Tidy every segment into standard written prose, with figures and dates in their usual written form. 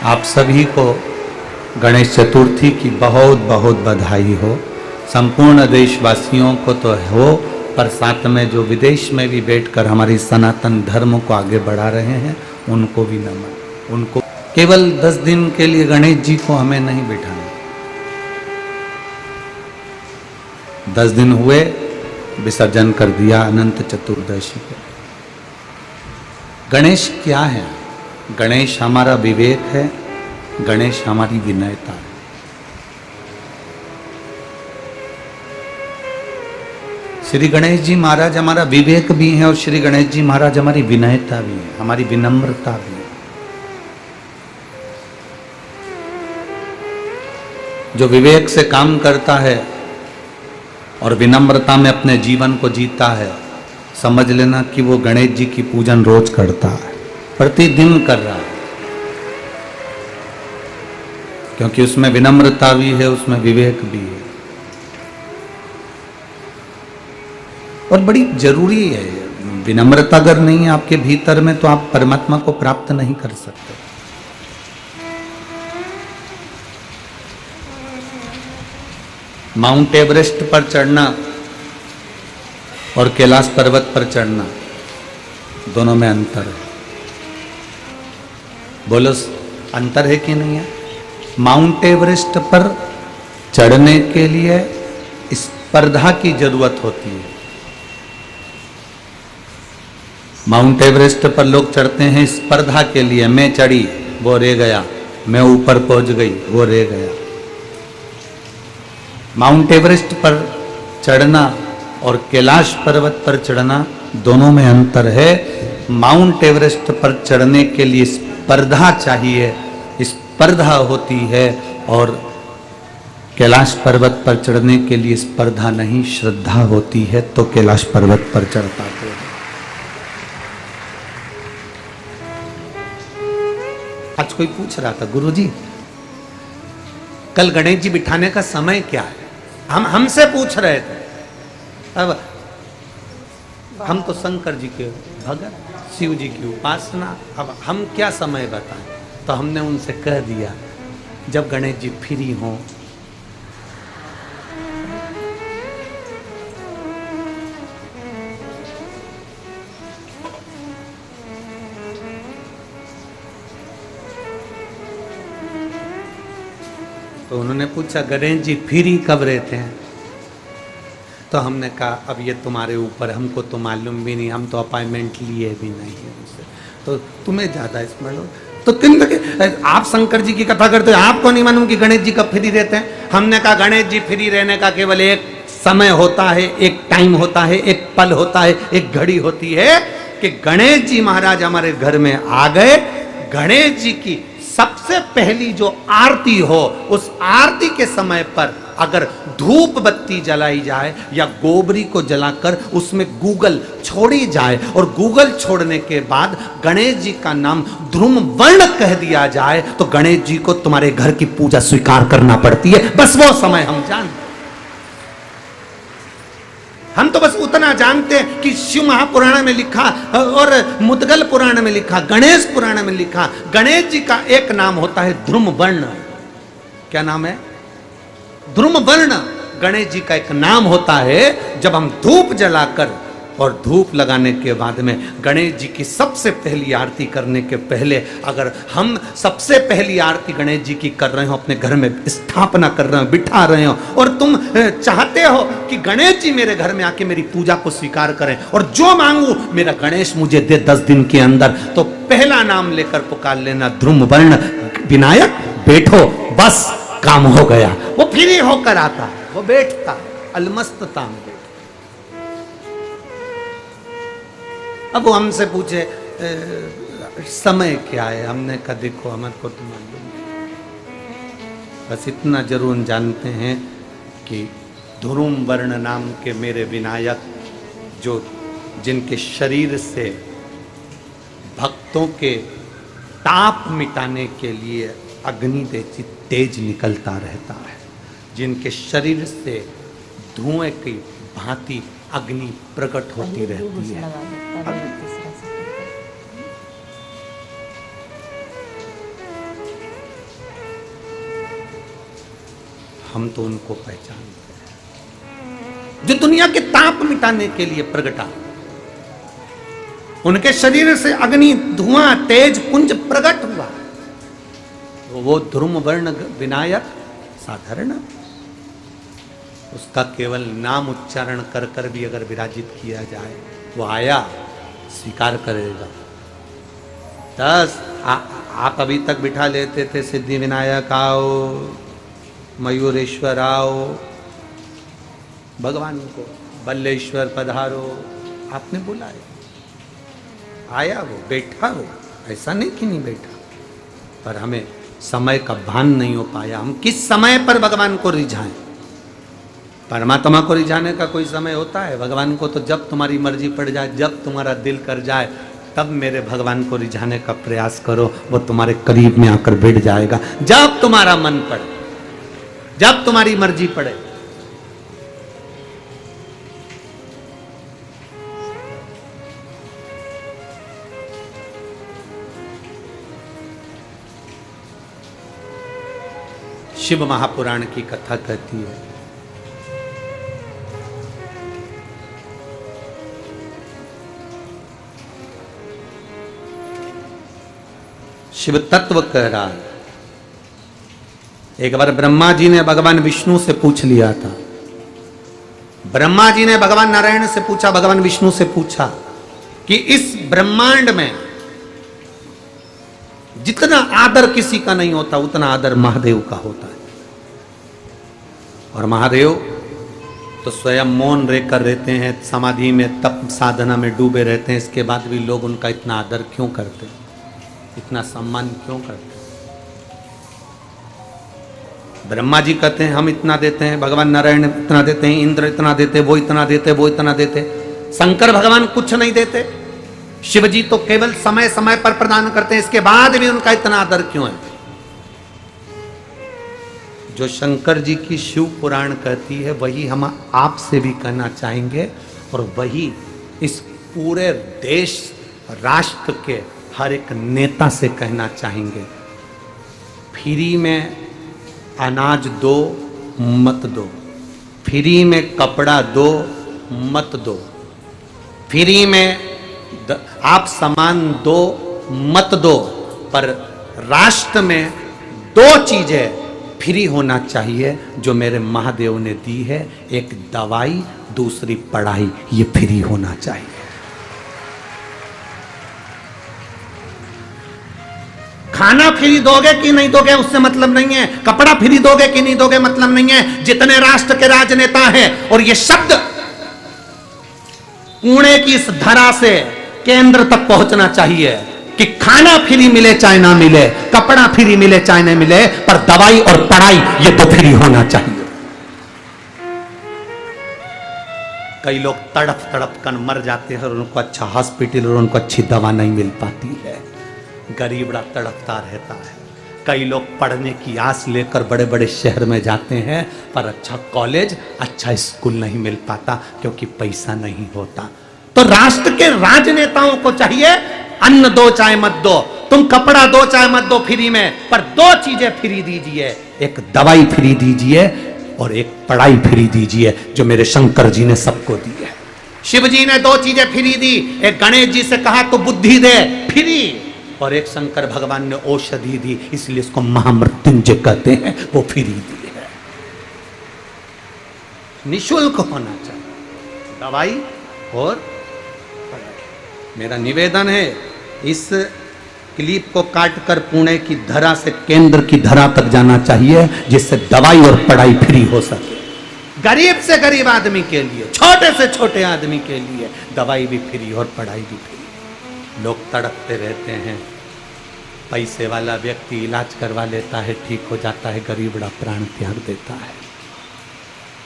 आप सभी को गणेश चतुर्थी की बहुत बहुत बधाई हो। संपूर्ण देशवासियों को तो हो, पर साथ में जो विदेश में भी बैठकर हमारी सनातन धर्म को आगे बढ़ा रहे हैं उनको भी नमन। उनको केवल 10 दिन के लिए गणेश जी को हमें नहीं बिठाना। 10 दिन हुए, विसर्जन कर दिया अनंत चतुर्दशी को। गणेश क्या है? गणेश हमारा विवेक है, गणेश हमारी विनयता है। श्री गणेश जी महाराज हमारा विवेक भी है और श्री गणेश जी महाराज हमारी विनयता भी है, हमारी विनम्रता भी है। जो विवेक से काम करता है और विनम्रता में अपने जीवन को जीता है, समझ लेना कि वो गणेश जी की पूजन रोज करता है, प्रतिदिन कर रहा है, क्योंकि उसमें विनम्रता भी है, उसमें विवेक भी है। और बड़ी जरूरी है विनम्रता। अगर नहीं है आपके भीतर में तो आप परमात्मा को प्राप्त नहीं कर सकते। माउंट एवरेस्ट पर चढ़ना और कैलाश पर्वत पर चढ़ना, दोनों में अंतर है। बोलो अंतर है कि नहीं है? माउंट एवरेस्ट पर चढ़ने के लिए स्पर्धा की जरूरत होती है। माउंट एवरेस्ट पर लोग चढ़ते हैं स्पर्धा के लिए, मैं चढ़ी वो रह गया, मैं ऊपर पहुंच गई वो रह गया। माउंट एवरेस्ट पर चढ़ना और कैलाश पर्वत पर चढ़ना, दोनों में अंतर है। माउंट एवरेस्ट पर चढ़ने के लिए स्पर्धा चाहिए, स्पर्धा होती है, और कैलाश पर्वत पर चढ़ने के लिए स्पर्धा नहीं, श्रद्धा होती है, तो कैलाश पर्वत पर चढ़ पाते हैं। आज कोई पूछ रहा था, गुरुजी कल गणेश जी बिठाने का समय क्या है? हमसे पूछ रहे थे। अब हम तो शंकर जी के भगत, शिव जी की उपासना, अब हम क्या समय बताएं? तो हमने उनसे कह दिया जब गणेश जी फ्री हों। तो उन्होंने पूछा गणेश जी फ्री कब रहते हैं? तो हमने कहा अब ये तुम्हारे ऊपर, हमको तो मालूम भी नहीं, हम तो अपॉइंटमेंट लिए भी नहीं है उनसे, तो तुम्हें ज़्यादा स्मरण हो। तो किन आप शंकर जी की कथा करते हो, आपको नहीं मालूम कि गणेश जी कब फ्री रहते हैं? हमने कहा गणेश जी फ्री रहने का केवल एक समय होता है, एक टाइम होता है, एक पल होता है, एक घड़ी होती है कि गणेश जी महाराज हमारे घर में आ गए। गणेश जी की सबसे पहली जो आरती हो, उस आरती के समय पर अगर धूप बत्ती जलाई जाए या गोबरी को जलाकर उसमें गूगल छोड़ी जाए और गूगल छोड़ने के बाद गणेश जी का नाम ध्रुम वर्ण कह दिया जाए, तो गणेश जी को तुम्हारे घर की पूजा स्वीकार करना पड़ती है। बस वो समय हम जानते। हम तो बस उतना जानते हैं कि शिव महापुराण में लिखा और मुद्गल पुराण में लिखा, गणेश पुराण में लिखा, गणेश जी का एक नाम होता है ध्रुम वर्ण। क्या नाम है? ध्रुम वर्ण गणेश जी का एक नाम होता है। जब हम धूप जलाकर और धूप लगाने के बाद में गणेश जी की सबसे पहली आरती करने के पहले अगर हम सबसे पहली आरती गणेश जी की कर रहे हो, अपने घर में स्थापना कर रहे हो, बिठा रहे हो, और तुम चाहते हो कि गणेश जी मेरे घर में आके मेरी पूजा को स्वीकार करें और जो मांगू मेरा गणेश मुझे दे 10 दिन के अंदर, तो पहला नाम लेकर पुकार लेना ध्रुम वर्ण विनायक, बैठो, बस काम हो गया। वो फ्री होकर आता है, वो बैठता है अलमस्तता में। अब वो हमसे पूछे समय क्या है? हमने कहा देखो हमको तो मालूम नहीं, बस इतना जरूर जानते हैं कि ध्रुम वर्ण नाम के मेरे विनायक, जो जिनके शरीर से भक्तों के ताप मिटाने के लिए अग्नि तेज निकलता रहता है, जिनके शरीर से धुएं की भांति अग्नि प्रकट होती रहती है। हम तो उनको पहचानते हैं जो दुनिया के ताप मिटाने के लिए प्रगटा। उनके शरीर से अग्नि धुआं तेज पुंज प्रकट हुआ, तो वो ध्रुव वर्ण विनायक साधारण, उसका केवल नाम उच्चारण कर कर भी अगर विराजित किया जाए, वो आया स्वीकार करेगा। दस आप अभी तक बिठा लेते थे सिद्धि विनायक आओ, मयूरेश्वर आओ, भगवान को बल्लेश्वर पधारो, आपने बुलाया, आया वो, बैठा वो, ऐसा नहीं कि नहीं बैठा, पर हमें समय का भान नहीं हो पाया। हम किस समय पर भगवान को रिझाएं? परमात्मा को रिझाने का कोई समय होता है? भगवान को तो जब तुम्हारी मर्जी पड़ जाए, जब तुम्हारा दिल कर जाए, तब मेरे भगवान को रिझाने का प्रयास करो, वो तुम्हारे करीब में आकर बैठ जाएगा। जब तुम्हारा मन पड़े, जब तुम्हारी मर्जी पड़े। शिव महापुराण की कथा कहती है, शिव तत्व कह रहा है। एक बार ब्रह्मा जी ने भगवान विष्णु से पूछ लिया था, ब्रह्मा जी ने भगवान नारायण से पूछा, भगवान विष्णु से पूछा कि इस ब्रह्मांड में जितना आदर किसी का नहीं होता, उतना आदर महादेव का होता है। और महादेव तो स्वयं मौन रहकर रहते हैं, समाधि में तप साधना में डूबे रहते हैं, इसके बाद भी लोग उनका इतना आदर क्यों करते हैं, इतना सम्मान क्यों करते हैं? ब्रह्मा जी कहते हैं हम इतना देते हैं, भगवान नारायण इतना देते हैं, इंद्र इतना देते, वो इतना देते, वो इतना देते। शंकर भगवान कुछ नहीं देते, शिव जी तो केवल समय समय पर प्रदान करते हैं, इसके बाद भी उनका इतना आदर क्यों है? जो शंकर जी की शिव पुराण कहती है, वही हम आपसे भी कहना चाहेंगे, और वही इस पूरे देश राष्ट्र के हर एक नेता से कहना चाहेंगे। फ्री में अनाज दो मत दो, फ्री में कपड़ा दो मत दो, फ्री में आप सामान दो मत दो, पर राष्ट्र में दो चीजें फ्री होना चाहिए जो मेरे महादेव ने दी है, एक दवाई, दूसरी पढ़ाई, ये फ्री होना चाहिए। खाना फ्री दोगे कि नहीं दोगे उससे मतलब नहीं है, कपड़ा फ्री दोगे कि नहीं दोगे मतलब नहीं है। जितने राष्ट्र के राजनेता हैं, और ये शब्द पुणे की इस धरा से केंद्र तक पहुंचना चाहिए कि खाना फ्री मिले चाहे ना मिले, कपड़ा फ्री मिले चाहे ना मिले, पर दवाई और पढ़ाई ये तो फ्री होना चाहिए। कई लोग तड़प तड़प कर मर जाते हैं और उनको अच्छा हॉस्पिटल और उनको अच्छी दवा नहीं मिल पाती है, गरीब बड़ा तड़पता रहता है। कई लोग पढ़ने की आस लेकर बड़े बड़े शहर में जाते हैं, पर अच्छा कॉलेज, अच्छा स्कूल नहीं मिल पाता क्योंकि पैसा नहीं होता। तो राष्ट्र के राजनेताओं को चाहिए, अन्न दो चाहे मत दो, तुम कपड़ा दो चाहे मत दो फ्री में, पर दो चीजें फ्री दीजिए, एक दवाई फ्री दीजिए और एक पढ़ाई फ्री दीजिए, जो मेरे शंकर जी ने सबको दी है। शिव जी ने दो चीजें फ्री दी, एक गणेश जी से कहा तो बुद्धि दे फ्री, और एक शंकर भगवान ने औषधि दी, इसलिए इसको महामृत्युंजय कहते हैं, वो फ्री दी है। निशुल्क होना चाहिए दवाई और पढ़ाई। मेरा निवेदन है, इस क्लिप को काटकर पुणे की धरा से केंद्र की धरा तक जाना चाहिए, जिससे दवाई और पढ़ाई फ्री हो सके। गरीब से गरीब आदमी के लिए, छोटे से छोटे आदमी के लिए दवाई भी फ्री और पढ़ाई भी फ्री। लोग तड़पते रहते हैं, पैसे वाला व्यक्ति इलाज करवा लेता है, ठीक हो जाता है, गरीब बड़ा प्राण त्याग देता है।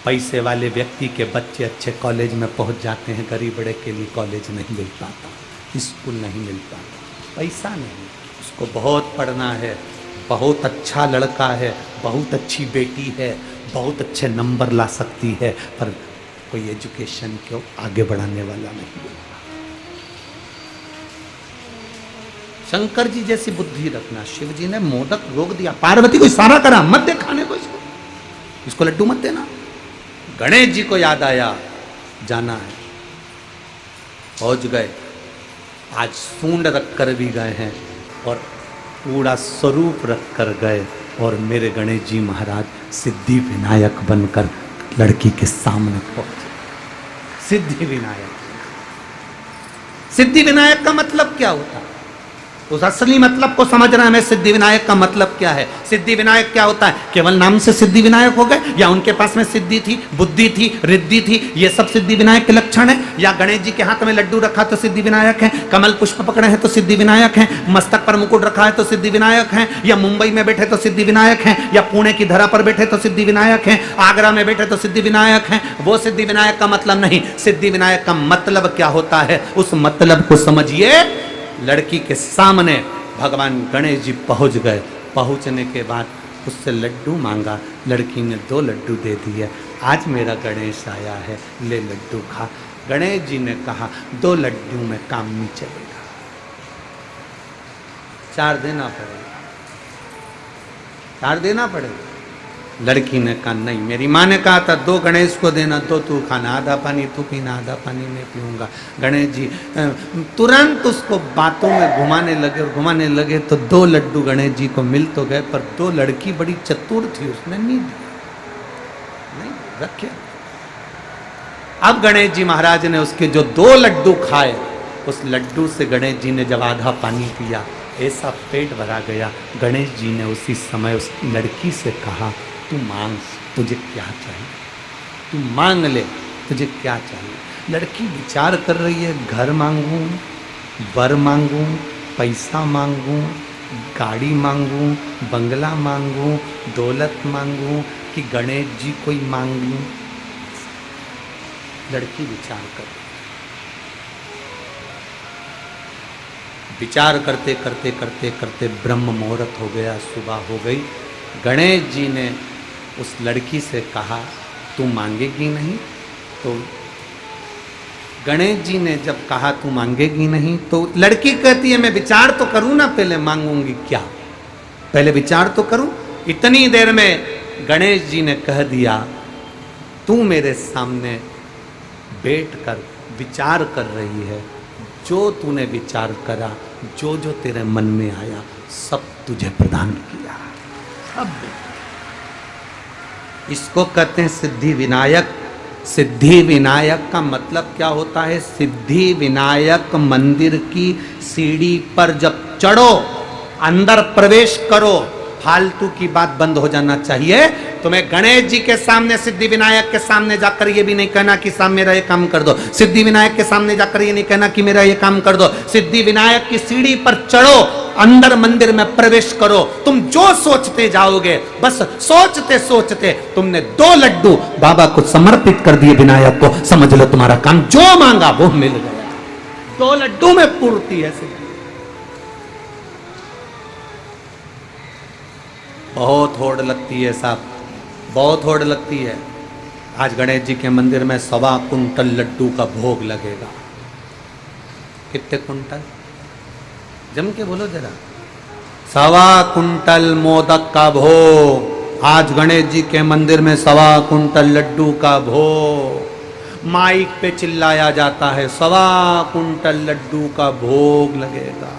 पैसे वाले व्यक्ति के बच्चे अच्छे कॉलेज में पहुंच जाते हैं, गरीब बड़े के लिए कॉलेज नहीं मिल पाता, स्कूल नहीं मिल पाता, पैसा नहीं। उसको बहुत पढ़ना है, बहुत अच्छा लड़का है, बहुत अच्छी बेटी है, बहुत अच्छे नंबर ला सकती है, पर कोई एजुकेशन को आगे बढ़ाने वाला नहीं है। शंकर जी जैसी बुद्धि रखना। शिव जी ने मोदक रोक दिया, पार्वती को इशारा करा मत दे खाने को इसको, इसको लड्डू मत देना। गणेश जी को याद आया जाना है, पहुंच गए। आज सूंड रख कर भी गए हैं और पूरा स्वरूप रख कर गए, और मेरे गणेश जी महाराज सिद्धि विनायक बनकर लड़की के सामने पहुंचे। सिद्धि विनायक, सिद्धि विनायक का मतलब क्या होता है? उस असली मतलब को समझना हमें। सिद्धि विनायक का मतलब क्या है? सिद्धि विनायक क्या होता है? केवल नाम से सिद्धि विनायक हो गए, या उनके पास में सिद्धि थी, बुद्धि थी, रिद्धि थी, ये सब सिद्धि विनायक के लक्षण है? या गणेश जी के हाथ में लड्डू रखा तो सिद्धि विनायक है, कमल पुष्प पकड़े हैं तो सिद्धि विनायक है, मस्तक पर मुकुट रखा है तो सिद्धि विनायक है, या मुंबई में बैठे तो सिद्धि विनायक है, या पुणे की धरा पर बैठे तो सिद्धि विनायक है, आगरा में बैठे तो सिद्धि विनायक है? वो सिद्धि विनायक का मतलब नहीं। सिद्धि विनायक का मतलब क्या होता है, उस मतलब को समझिए। लड़की के सामने भगवान गणेश जी पहुंच गए। पहुंचने के बाद उससे लड्डू मांगा, लड़की ने 2 लड्डू दे दिए। आज मेरा गणेश आया है, ले लड्डू खा। गणेश जी ने कहा 2 लड्डू में काम नहीं चलेगा, 4 देना पड़ेगा, 4 देना पड़ेगा। लड़की ने कहा नहीं, मेरी माँ ने कहा था 2 गणेश को देना, 2 तू खाना, आधा पानी तू पीना, आधा पानी मैं पीऊंगा। गणेश जी तुरंत उसको बातों में घुमाने लगे, और घुमाने लगे तो 2 लड्डू गणेश जी को मिल तो गए, पर 2 लड़की बड़ी चतुर थी, उसने नहीं दिया, नहीं रखे। अब गणेश जी महाराज ने उसके जो 2 लड्डू खाए, उस लड्डू से गणेश जी ने जब आधा पानी पिया, ऐसा पेट भरा गया। गणेश जी ने उसी समय उस लड़की से कहा तू मांग, तुझे क्या चाहिए, तू मांग ले, तुझे क्या चाहिए। लड़की विचार कर रही है, घर मांगूं, वर मांगूं, पैसा मांगूं, गाड़ी मांगूं, बंगला मांगूं, दौलत मांगूं, कि गणेश जी को ही मांग लूं। लड़की विचार कर, विचार करते करते करते करते ब्रह्म मुहूर्त हो गया, सुबह हो गई। गणेश जी ने उस लड़की से कहा तू मांगेगी नहीं? तो गणेश जी ने जब कहा तू मांगेगी नहीं, तो लड़की कहती है मैं विचार तो करूं ना, पहले मांगूंगी क्या, पहले विचार तो करूं। इतनी देर में गणेश जी ने कह दिया तू मेरे सामने बैठकर विचार कर रही है, जो तूने विचार करा, जो जो तेरे मन में आया, सब तुझे प्रदान किया, सब। इसको कहते हैं सिद्धि विनायक। सिद्धि विनायक का मतलब क्या होता है? सिद्धि विनायक मंदिर की सीढ़ी पर जब चढ़ो, अंदर प्रवेश करो, फालतू की बात बंद हो जाना चाहिए। तुम्हें गणेश जी के सामने, सिद्धि विनायक के सामने जाकर ये भी नहीं कहना कि साहब मेरा ये काम कर दो। सिद्धि विनायक के सामने जाकर ये नहीं कहना कि मेरा ये काम कर दो। सिद्धि विनायक की सीढ़ी पर चढ़ो, अंदर मंदिर में प्रवेश करो। तुम जो सोचते जाओगे, बस सोचते सोचते तुमने 2 लड्डू बाबा को समर्पित कर दिए विनायक को, समझ लो तुम्हारा काम जो मांगा वो मिल गया। 2 लड्डू में पूर्ति है। बहुत होड़ लगती है साहब, बहुत होड़ लगती है। आज गणेश जी के मंदिर में 1.25 कुंटल लड्डू का भोग लगेगा। कितने कुंटल? जम के बोलो जरा। 1.25 कुंटल मोदक का भोग। आज गणेश जी के मंदिर में 1.25 कुंटल लड्डू का भोग। माइक पे चिल्लाया जाता है 1.25 कुंटल लड्डू का भोग लगेगा।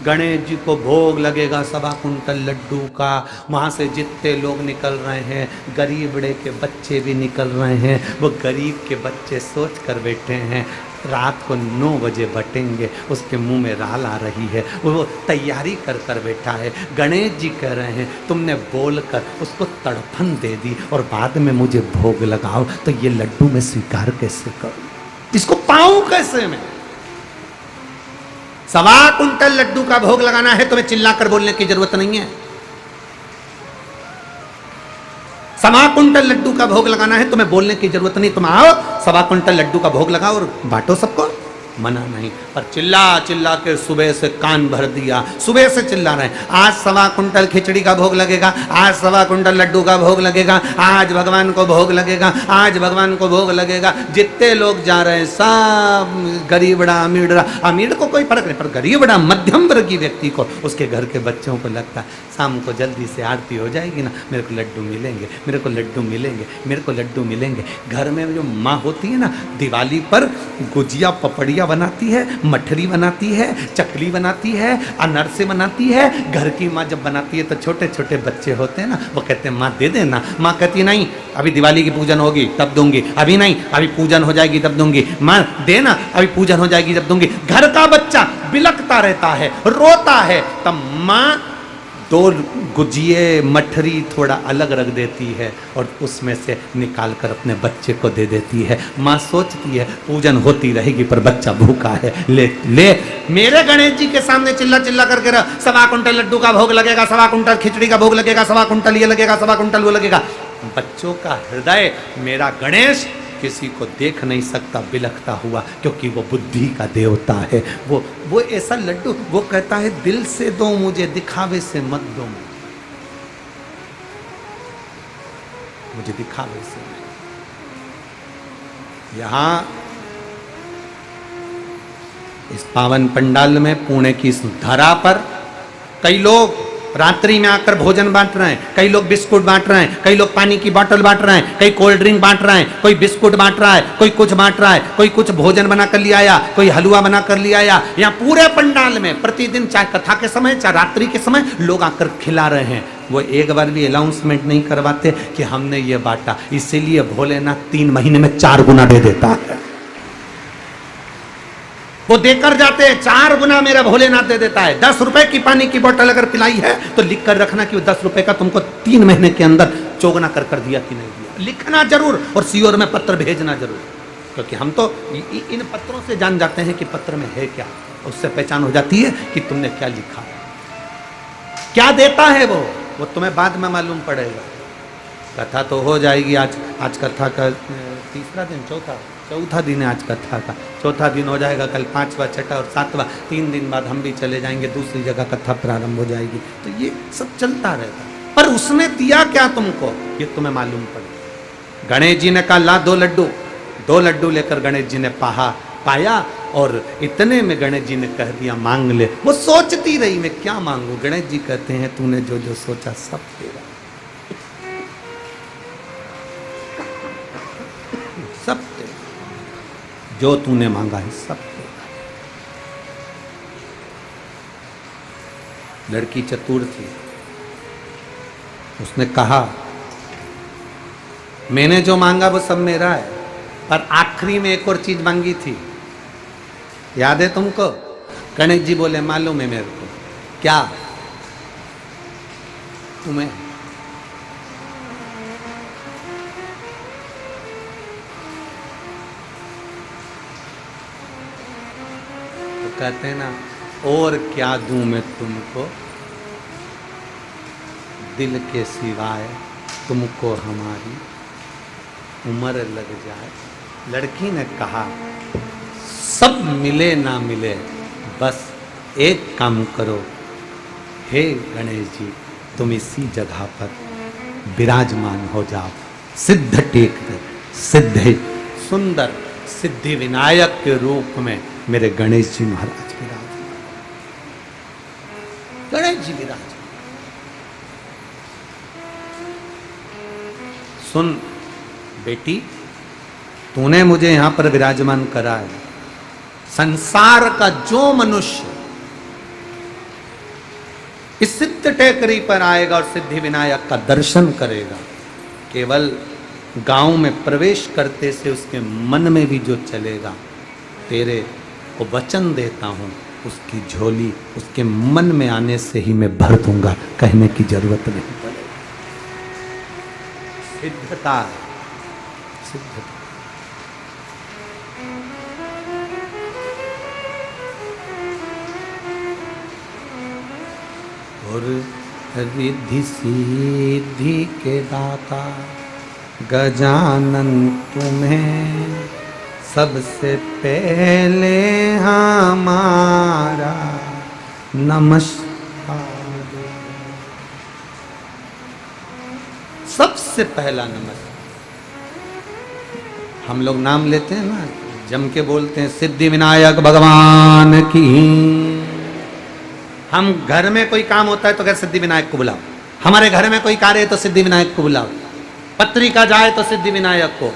गणेश जी को भोग लगेगा 1.25 कुंटल लड्डू का। वहाँ से जितने लोग निकल रहे हैं, गरीब बड़े के बच्चे भी निकल रहे हैं। वो गरीब के बच्चे सोच कर बैठे हैं रात को 9 बजे बटेंगे, उसके मुंह में राल आ रही है, वो तैयारी कर कर बैठा है। गणेश जी कह रहे हैं तुमने बोलकर उसको तड़फन दे दी और बाद में मुझे भोग लगाओ, तो ये लड्डू मैं स्वीकार कैसे करूं, इसको पाऊं कैसे मैं? 1.25 कुंटल लड्डू का भोग लगाना है, तुम्हें चिल्लाकर बोलने की जरूरत नहीं है। 1.25 कुंटल लड्डू का भोग लगाना है, तुम्हें बोलने की जरूरत नहीं। तुम आओ 1.25 कुंटल लड्डू का भोग लगाओ और बांटो सबको। मना नहीं, पर चिल्ला चिल्ला के सुबह से कान भर दिया, सुबह से चिल्ला रहे हैं आज 1.25 कुंटल खिचड़ी का भोग लगेगा, आज 1.25 कुंटल लड्डू का भोग लगेगा, आज भगवान को भोग लगेगा, आज भगवान को भोग लगेगा। जितने लोग जा रहे हैं सब गरीबड़ा अमीरड़ा, अमीर को कोई फर्क नहीं, पर गरीबड़ा मध्यम वर्गीय व्यक्ति को, उसके घर के बच्चों को लगता है शाम को जल्दी से आरती हो जाएगी ना, मेरे को लड्डू मिलेंगे, मेरे को लड्डू मिलेंगे, मेरे को लड्डू मिलेंगे। घर में जो माँ होती है ना, दिवाली पर गुजिया पपड़िया बनाती है, मठरी बनाती है, चकली बनाती है, अनरसे बनाती है। घर की माँ जब बनाती है तो छोटे छोटे बच्चे होते हैं ना, वो कहते हैं माँ दे देना, माँ कहती नहीं अभी दिवाली की पूजन होगी तब दूंगी, अभी नहीं अभी पूजन हो जाएगी तब दूंगी, माँ देना अभी पूजन हो जाएगी तब दूंगी। घर का बच्चा बिलखता रहता है, रोता है, तब माँ 2 गुजिए मठरी थोड़ा अलग रख देती है और उसमें से निकाल कर अपने बच्चे को दे देती है। माँ सोचती है पूजन होती रहेगी पर बच्चा भूखा है, ले ले मेरे गणेश जी के सामने चिल्ला चिल्ला करके रह, 1.25 कुंटल लड्डू का भोग लगेगा, 1.25 कुंटल खिचड़ी का भोग लगेगा, 1.25 कुंटल ये लगेगा, 1.25 कुंटल वो लगेगा। बच्चों का हृदय मेरा गणेश किसी को देख नहीं सकता बिलखता हुआ, क्योंकि वो बुद्धि का देवता है। वो ऐसा लड्डू, वो कहता है दिल से दो मुझे, दिखावे से मत दो मुझे, दिखावे से नहीं। यहां इस पावन पंडाल में, पुणे की इस धरा पर कई लोग रात्रि में आकर भोजन बांट रहे हैं, कई लोग बिस्कुट बांट रहे हैं, कई लोग पानी की बोतल बांट रहे हैं, कई कोल्ड ड्रिंक बांट रहे हैं, कोई बिस्कुट बांट रहा है, कोई कुछ बांट रहा है, कोई कुछ भोजन बना कर ले आया, कोई हलवा बना कर ले आया। यहाँ पूरे पंडाल में प्रतिदिन चाहे कथा के समय चाहे रात्रि के समय लोग आकर खिला रहे हैं। वो एक बार भी अनाउंसमेंट नहीं करवाते कि हमने ये बांटा, इसीलिए भोलेनाथ 3 महीने में 4 गुना दे देता है। वो देकर जाते हैं, 4 गुना मेरा भोलेनाथ दे देता है। 10 रुपए की पानी की बोतल अगर पिलाई है तो लिख कर रखना कि वो 10 रुपए का तुमको 3 महीने के अंदर चौगुना कर दिया कि नहीं दिया, लिखना जरूर, और सीओर में पत्र भेजना जरूर, क्योंकि हम तो इन पत्रों से जान जाते हैं कि पत्र में है क्या, उससे पहचान हो जाती है कि तुमने क्या लिखा है, क्या देता है वो तुम्हें बाद में मालूम पड़ेगा। कथा तो हो जाएगी आज कथा का 3रा दिन, चौथा दिन है आज कथा का, 4था दिन हो जाएगा, कल 5वां 6वां और 7वां, 3 दिन बाद हम भी चले जाएंगे, दूसरी जगह कथा प्रारंभ हो जाएगी। तो ये सब चलता रहता है, पर उसने दिया क्या तुमको ये तुम्हें मालूम पड़े। गणेश जी ने कहा ला 2 लड्डू, 2 लड्डू लेकर गणेश जी ने पाया, और इतने में गणेश जी ने कह दिया मांग ले। वो सोचती रही मैं क्या मांगू, गणेश जी कहते हैं तूने जो जो सोचा सब तेरा, सब तेरा, जो तूने मांगा है सब तेरा। लड़की चतुर थी, उसने कहा मैंने जो मांगा वो सब मेरा है, पर आखिरी में एक और चीज मांगी थी, याद है तुमको? गणेश जी बोले मालूम है मेरे को, क्या? तुम्हें तो कहते हैं ना, और क्या दूं मैं तुमको, दिल के सिवाय तुमको हमारी उम्र लग जाए। लड़की ने कहा सब मिले ना मिले, बस एक काम करो, हे गणेश जी तुम इसी जगह पर विराजमान हो जाओ, सिद्ध टेक दे, सिद्ध सुंदर सिद्धि विनायक के रूप में मेरे गणेश जी महाराज विराजमान, गणेश जी विराजमान। सुन बेटी, तूने मुझे यहां पर विराजमान करा है, संसार का जो मनुष्य इस सिद्ध टेकरी पर आएगा और सिद्धि विनायक का दर्शन करेगा, केवल गांव में प्रवेश करते से उसके मन में भी जो चलेगा, तेरे को वचन देता हूं, उसकी झोली उसके मन में आने से ही मैं भर दूंगा, कहने की जरूरत नहीं पड़ेगी। सिद्धता, सिद्धता। और रिद्धि सिद्धि के दाता गजानन तुम्हें सबसे पहले हमारा नमस्कार, सबसे पहला नमस्कार। हम लोग नाम लेते हैं ना, जम के बोलते हैं सिद्धि विनायक भगवान की। हम घर में कोई काम होता है तो क्या सिद्धि विनायक को बुलाओ, हमारे घर में कोई कार्य है तो सिद्धि विनायक को बुलाओ, पत्रिका जाए तो सिद्धि विनायक को।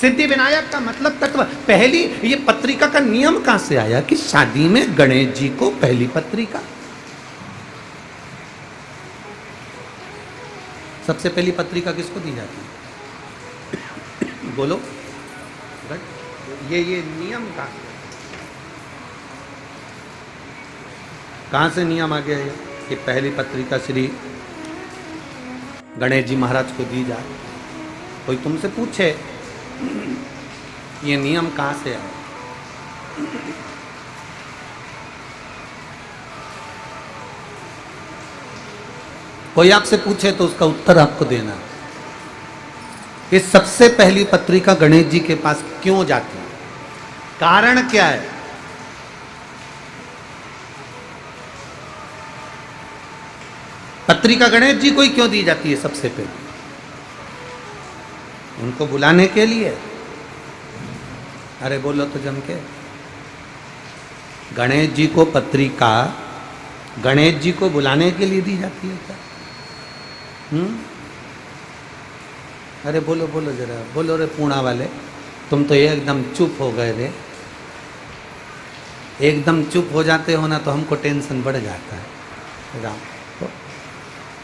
सिद्धि विनायक का मतलब तत्व। पहली ये पत्रिका का नियम कहां से आया कि शादी में गणेश जी को पहली पत्रिका, सबसे पहली पत्रिका किसको दी जाती है? बोलो। ये नियम कहां से नियम आ गया है कि पहली पत्रिका श्री गणेश जी महाराज को दी जाए? कोई तुमसे पूछे ये नियम कहां से आया? कोई आपसे पूछे तो उसका उत्तर आपको देना। ये सबसे पहली पत्रिका गणेश जी के पास क्यों जाती है, कारण क्या है? पत्रिका गणेश जी को ही क्यों दी जाती है सबसे पहले? उनको बुलाने के लिए। अरे बोलो तो जम के। गणेश जी को पत्रिका गणेश जी को बुलाने के लिए दी जाती है क्या? अरे बोलो बोलो जरा, बोलो रे पूना वाले, तुम तो एकदम चुप हो गए रे। एकदम चुप हो जाते हो ना तो हमको टेंशन बढ़ जाता है। राम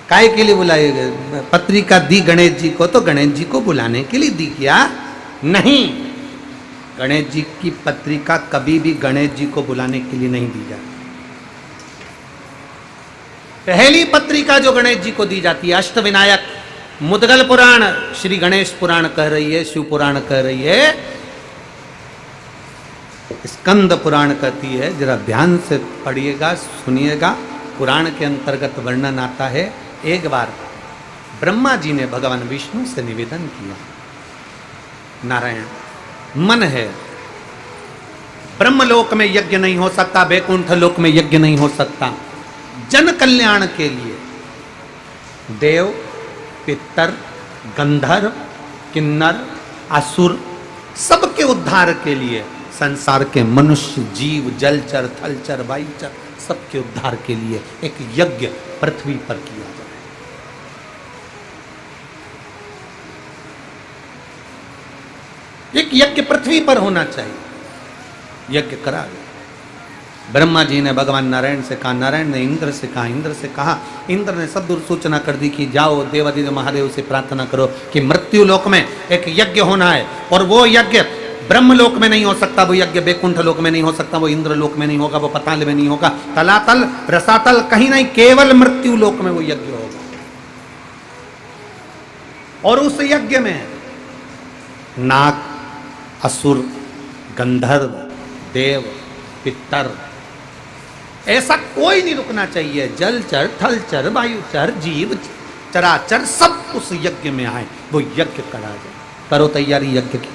काय के लिए बुलाई गए? पत्रिका दी गणेश जी को तो गणेश जी को बुलाने के लिए दी क्या? नहीं, गणेश जी की पत्रिका कभी भी गणेश जी को बुलाने के लिए नहीं दी जाती। पहली पत्रिका जो गणेश जी को दी जाती है, अष्टविनायक मुद्गल पुराण, श्री गणेश पुराण कह रही है, शिव पुराण कह रही है, स्कंद पुराण कहती है। जरा ध्यान से पढ़िएगा, सुनिएगा। पुराण के अंतर्गत वर्णन आता है, एक बार ब्रह्मा जी ने भगवान विष्णु से निवेदन किया, नारायण मन है, ब्रह्मलोक में यज्ञ नहीं हो सकता, वैकुंठ लोक में यज्ञ नहीं हो सकता, जन कल्याण के लिए देव, पितर, गंधर्व, किन्नर, असुर सबके उद्धार के लिए, संसार के मनुष्य, जीव, जलचर, थलचर, वायुचर सबके उद्धार के लिए एक यज्ञ पृथ्वी पर किया जाए। एक यज्ञ पृथ्वी पर होना चाहिए। यज्ञ करा गया। ब्रह्मा जी ने भगवान नारायण से कहा, नारायण ने इंद्र से कहा, इंद्र से कहा, इंद्र ने सब दूर सूचना कर दी कि जाओ देवादिदेव महादेव से प्रार्थना करो कि मृत्यु लोक में एक यज्ञ होना है, और वो यज्ञ ब्रह्मलोक में नहीं हो सकता, वो यज्ञ वैकुंठ लोक में नहीं हो सकता, वो इंद्र लोक में नहीं होगा, वो पताल में नहीं होगा, तलातल रसातल कहीं नहीं, केवल मृत्यु लोक में वो यज्ञ होगा। और उस यज्ञ में नाग, असुर, गंधर्व, देव, पितर, ऐसा कोई नहीं रुकना चाहिए। जलचर, थलचर, वायुचर, जीव, चराचर सब उस यज्ञ में आए, वो यज्ञ करा जाए। करो तैयारी यज्ञ की।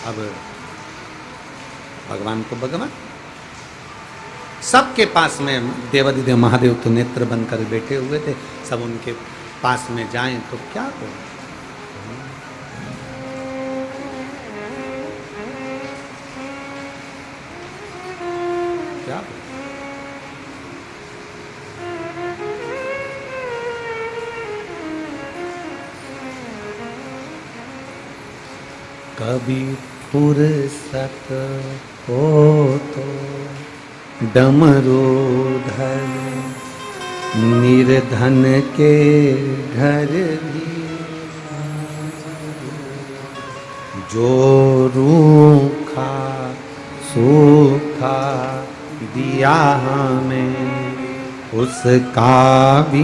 अब भगवान को भगवान, सबके पास में देवादिदेव महादेव तो नेत्र बंद कर बैठे हुए थे, सब उनके पास में जाएं तो क्या हो? क्या हो? कभी फुर्सत हो तो डमरू धर, निर्धन के घर भी जो रूखा सूखा दिया हमें, उसका भी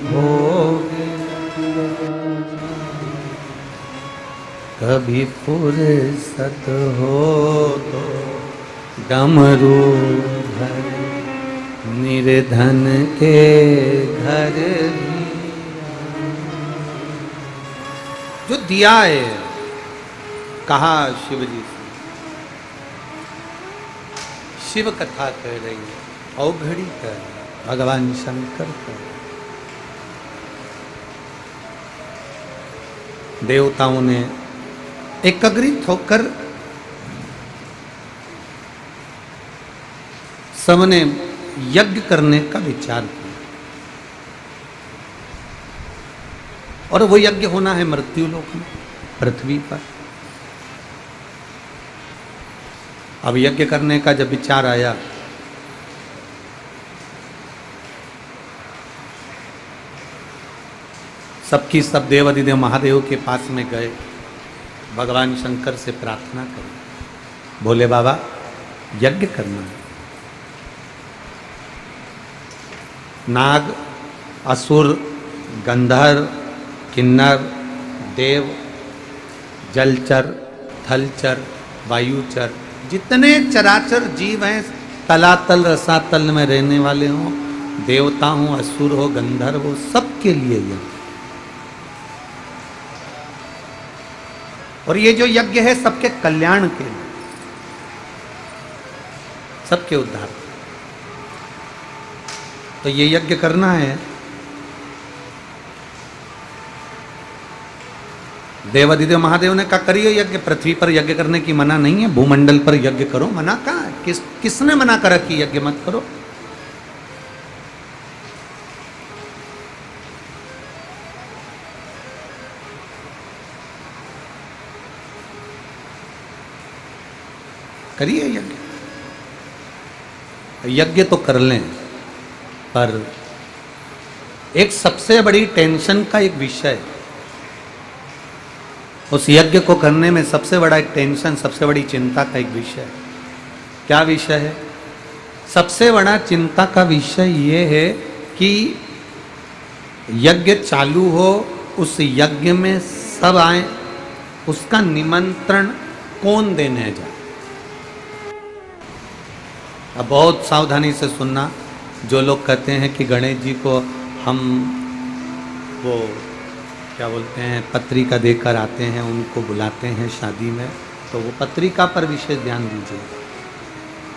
भोग। कभी फुर्सत हो तो डमरू भर, निर्धन के घर जो दिया है, कहा शिव जी से, शिव कथा कह रही है, औघड़ी कह रही है, भगवान शंकर कह रहे। देवताओं ने एकत्रित होकर सबने यज्ञ करने का विचार किया, और वो यज्ञ होना है मृत्यु लोक में, पृथ्वी पर। अब यज्ञ करने का जब विचार आया, सबकी सब देव अधिदेव महादेव के पास में गए, भगवान शंकर से प्रार्थना करी, बोले बाबा यज्ञ करना है। नाग, असुर, गंधर्व, किन्नर, देव, जलचर, थलचर, वायुचर, जितने चराचर जीव हैं, तलातल रसातल में रहने वाले हों, देवता हों, असुर हो, गंधर्व हो, सबके लिए यज्ञ। और ये जो यज्ञ है सबके कल्याण के लिए, सबके उद्धार। तो ये यज्ञ करना है। देवाधिदेव महादेव ने कहा करिए यज्ञ, पृथ्वी पर यज्ञ करने की मना नहीं है, भूमंडल पर यज्ञ करो। मना कहाँ है? किसने मना करा कि यज्ञ मत करो? करिए यज्ञ, यज्ञ तो कर लें, पर एक सबसे बड़ी टेंशन का एक विषय, उस यज्ञ को करने में सबसे बड़ा एक टेंशन, सबसे बड़ी चिंता का एक विषय। क्या विषय है? सबसे बड़ा चिंता का विषय ये है कि यज्ञ चालू हो, उस यज्ञ में सब आए, उसका निमंत्रण कौन देने जाए। अब बहुत सावधानी से सुनना, जो लोग कहते हैं कि गणेश जी को हम वो क्या बोलते हैं पत्रिका देकर आते हैं, उनको बुलाते हैं शादी में, तो वो पत्रिका पर विशेष ध्यान दीजिए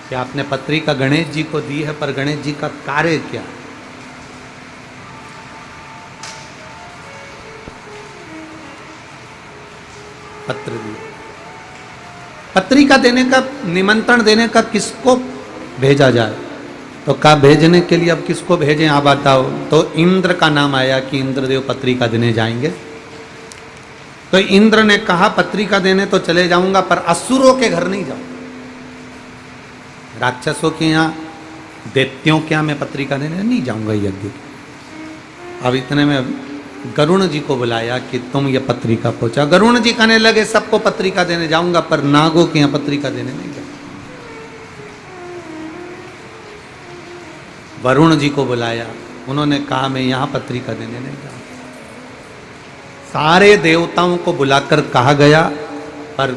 कि आपने पत्रिका गणेश जी को दी है, पर गणेश जी का कार्य क्या है। पत्र दिए, पत्रिका देने का, निमंत्रण देने का किसको भेजा जाए, तो कहा भेजने के लिए अब किसको भेजें आप बताओ। तो इंद्र का नाम आया कि इंद्रदेव पत्रिका देने जाएंगे। तो इंद्र ने कहा पत्रिका देने तो चले जाऊंगा, पर असुरों के घर नहीं जाऊंगा, राक्षसों के यहाँ, दैत्यों के यहाँ मैं पत्रिका देने नहीं जाऊंगा यज्ञ। अब इतने में गरुण जी को बुलाया कि तुम ये पत्रिका पहुंचा। गरुण जी कहने लगे सबको पत्रिका देने जाऊंगा, पर नागों के यहाँ पत्रिका देने नहीं जाऊंगा। वरुण जी को बुलाया, उन्होंने कहा मैं यहाँ पत्रिका देने नहीं जाऊंगा। सारे देवताओं को बुलाकर कहा गया, पर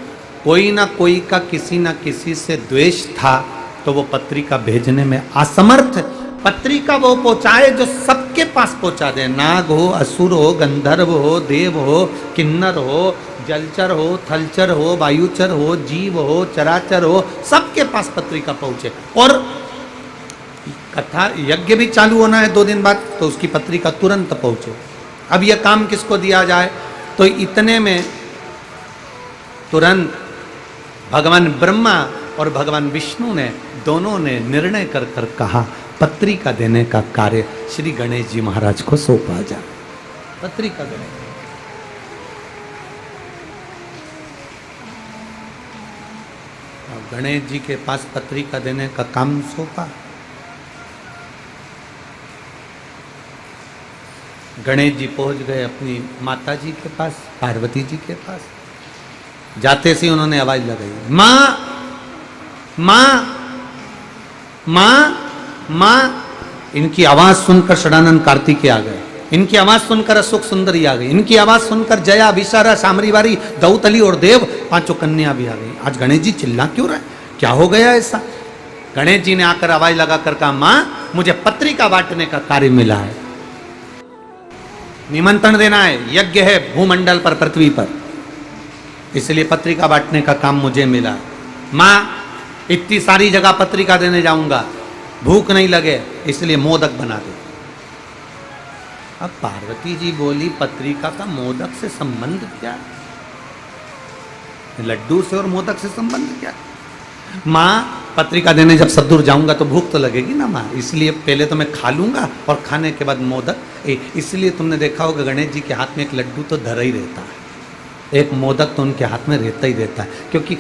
कोई ना कोई का किसी ना किसी से द्वेष था, तो वो पत्रिका भेजने में असमर्थ। पत्रिका वो पहुंचाए जो सबके पास पहुंचा दे, नाग हो, असुर हो, गंधर्व हो, देव हो, किन्नर हो, जलचर हो, थलचर हो, वायुचर हो, जीव हो, चराचर हो, सबके पास पत्रिका पहुंचे। और कथा यज्ञ भी चालू होना है 2 दिन बाद, तो उसकी पत्रिका तुरंत पहुंचे। अब यह काम किसको दिया जाए, तो इतने में तुरंत भगवान ब्रह्मा और भगवान विष्णु ने दोनों ने निर्णय कर कर कहा पत्रिका देने का कार्य श्री गणेश जी महाराज को सौंपा जाए। पत्रिका देने, गणेश जी के पास पत्रिका देने का काम सौंपा। गणेश जी पहुंच गए अपनी माता जी के पास, पार्वती जी के पास। जाते से उन्होंने आवाज लगाई, माँ माँ माँ माँ। इनकी आवाज सुनकर षडानंद कार्तिकेय आ गए, इनकी आवाज सुनकर अशोक सुंदरी आ गई, इनकी आवाज सुनकर जया, विशारा, सामरीवारी, दौतली और देव 5 कन्या भी आ गई। आज गणेश जी चिल्ला क्यों रहे, क्या हो गया ऐसा? गणेश जी ने आकर आवाज लगाकर कहा, मां मुझे पत्रिका बांटने का कार्य मिला है, निमंत्रण देना है, यज्ञ है भूमंडल पर, पृथ्वी पर, इसलिए पत्रिका बांटने का काम मुझे मिला है। मां इतनी सारी जगह पत्रिका देने जाऊंगा, भूख नहीं लगे इसलिए मोदक बना दे। अब पार्वती जी बोली, पत्रिका का मोदक से संबंध क्या है? लड्डू से और मोदक से संबंध क्या? माँ पत्रिका देने जब सदूर जाऊंगा तो भूख तो लगेगी ना माँ, इसलिए पहले तो मैं खा लूंगा और खाने के बाद मोदक। इसलिए तुमने देखा होगा गणेश जी के हाथ में एक लड्डू तो धरा ही रहता है, एक मोदक तो उनके हाथ में रहता ही रहता है, क्योंकि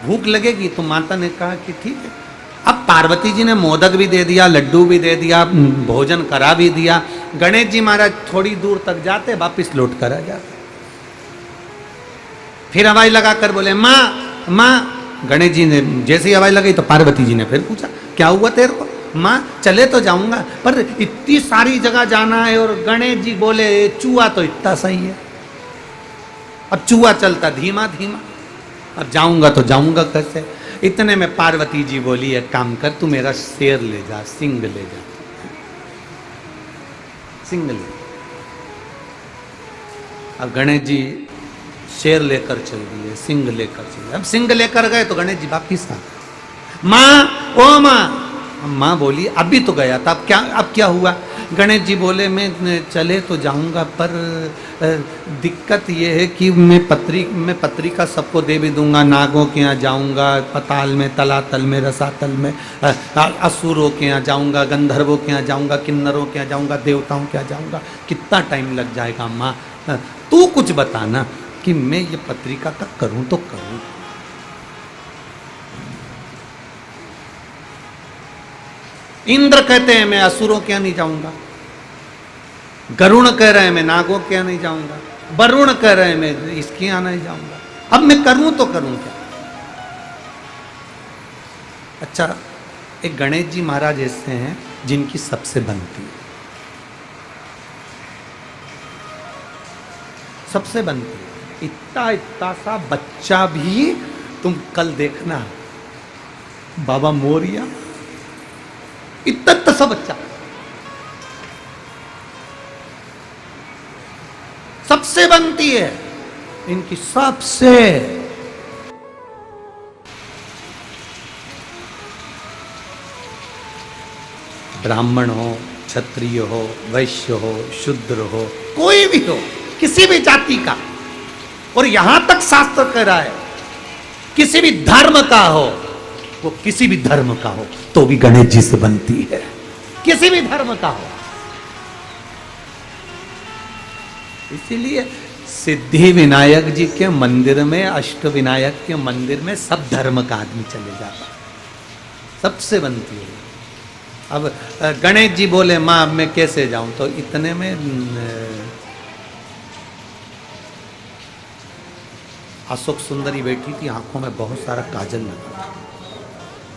भूख लगेगी। तो माता ने कहा कि ठीक है। अब पार्वती जी ने मोदक भी दे दिया, लड्डू भी दे दिया, भोजन करा भी दिया। गणेश जी महाराज थोड़ी दूर तक जाते, वापिस लौट कर आ जाते। फिर हवाई लगाकर बोले, माँ माँ। गणेश जी ने जैसे ही हवाई लगाई तो पार्वती जी ने फिर पूछा, क्या हुआ तेरे को? माँ चले तो जाऊंगा, पर इतनी सारी जगह जाना है। और गणेश जी बोले, चूहा तो इतना सही है, अब चूहा चलता धीमा धीमा, अब जाऊंगा तो जाऊंगा कैसे? इतने में पार्वती जी बोली, एक काम कर, तू मेरा शेर ले जा, सिंह ले जा, सिंह ले। अब गणेश जी शेर लेकर चल दिए, सिंह लेकर चल दिए। अब सिंह लेकर गए तो गणेश जी वापिस आ गए। माँ ओ माँ। माँ बोली, अभी तो गया था, अब क्या हुआ? गणेश जी बोले, मैं चले तो जाऊंगा, पर दिक्कत ये है कि मैं पत्रिका सबको दे भी दूंगा, नागों के यहाँ जाऊंगा, पताल में, तलातल में, रसातल में, असुरों के यहाँ जाऊंगा, गंधर्वों के यहाँ जाऊंगा, किन्नरों के यहाँ जाऊंगा, देवताओं के यहाँ जाऊंगा, कितना टाइम लग जाएगा माँ? तू कुछ बताना कि मैं ये पत्रिका का करूं तो करूं। इंद्र कहते हैं मैं असुरों के यहाँ नहीं जाऊंगा, गरुण कह रहे हैं मैं नागों के यहाँ नहीं जाऊंगा, वरुण कह रहे हैं मैं इसके यहाँ नहीं जाऊंगा, अब मैं करूं तो करूं क्या? अच्छा, एक गणेश जी महाराज ऐसे हैं जिनकी सबसे बनती है, सबसे बनती है। इतना इतना सा बच्चा भी, तुम कल देखना बाबा मोरिया, इतना सा बच्चा सबसे बनती है इनकी, सबसे। ब्राह्मण हो, क्षत्रिय हो, वैश्य हो, शूद्र हो, कोई भी हो, किसी भी जाति का, और यहां तक शास्त्र कह रहा है किसी भी धर्म का हो, वो किसी भी धर्म का हो तो भी गणेश जी से बनती है, किसी भी धर्म का हो। इसीलिए सिद्धि विनायक जी के मंदिर में, अष्ट विनायक के मंदिर में सब धर्म का आदमी चले जाता, सबसे बनती है। अब गणेश जी बोले, मां अब मैं कैसे जाऊं? तो इतने में अशोक सुंदरी बैठी थी, आंखों में बहुत सारा काजल लगा था,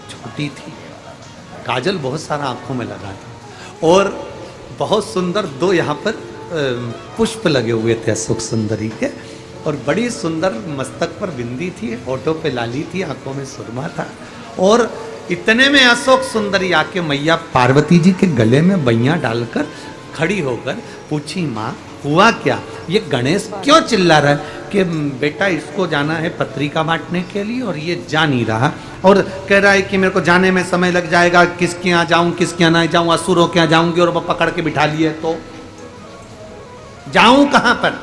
छोटी थी, काजल बहुत सारा आंखों में लगा था, और बहुत सुंदर दो यहाँ पर पुष्प लगे हुए थे अशोक सुंदरी के, और बड़ी सुंदर मस्तक पर बिंदी थी, होठों पे लाली थी, आंखों में सुरमा था। और इतने में अशोक सुंदरी आके मैया पार्वती जी के गले में बैया डालकर खड़ी होकर पूछी, माँ हुआ क्या? ये गणेश क्यों चिल्ला रहा है कि बेटा इसको जाना है पत्रिका बांटने के लिए और ये जा नहीं रहा, और कह रहा है कि मेरे को जाने में समय लग जाएगा, किसके यहाँ जाऊं, किसके यहाँ नहीं जाऊं, असुरों के यहाँ जाऊंगी और वो पकड़ के बिठा लिए तो जाऊं कहां पर,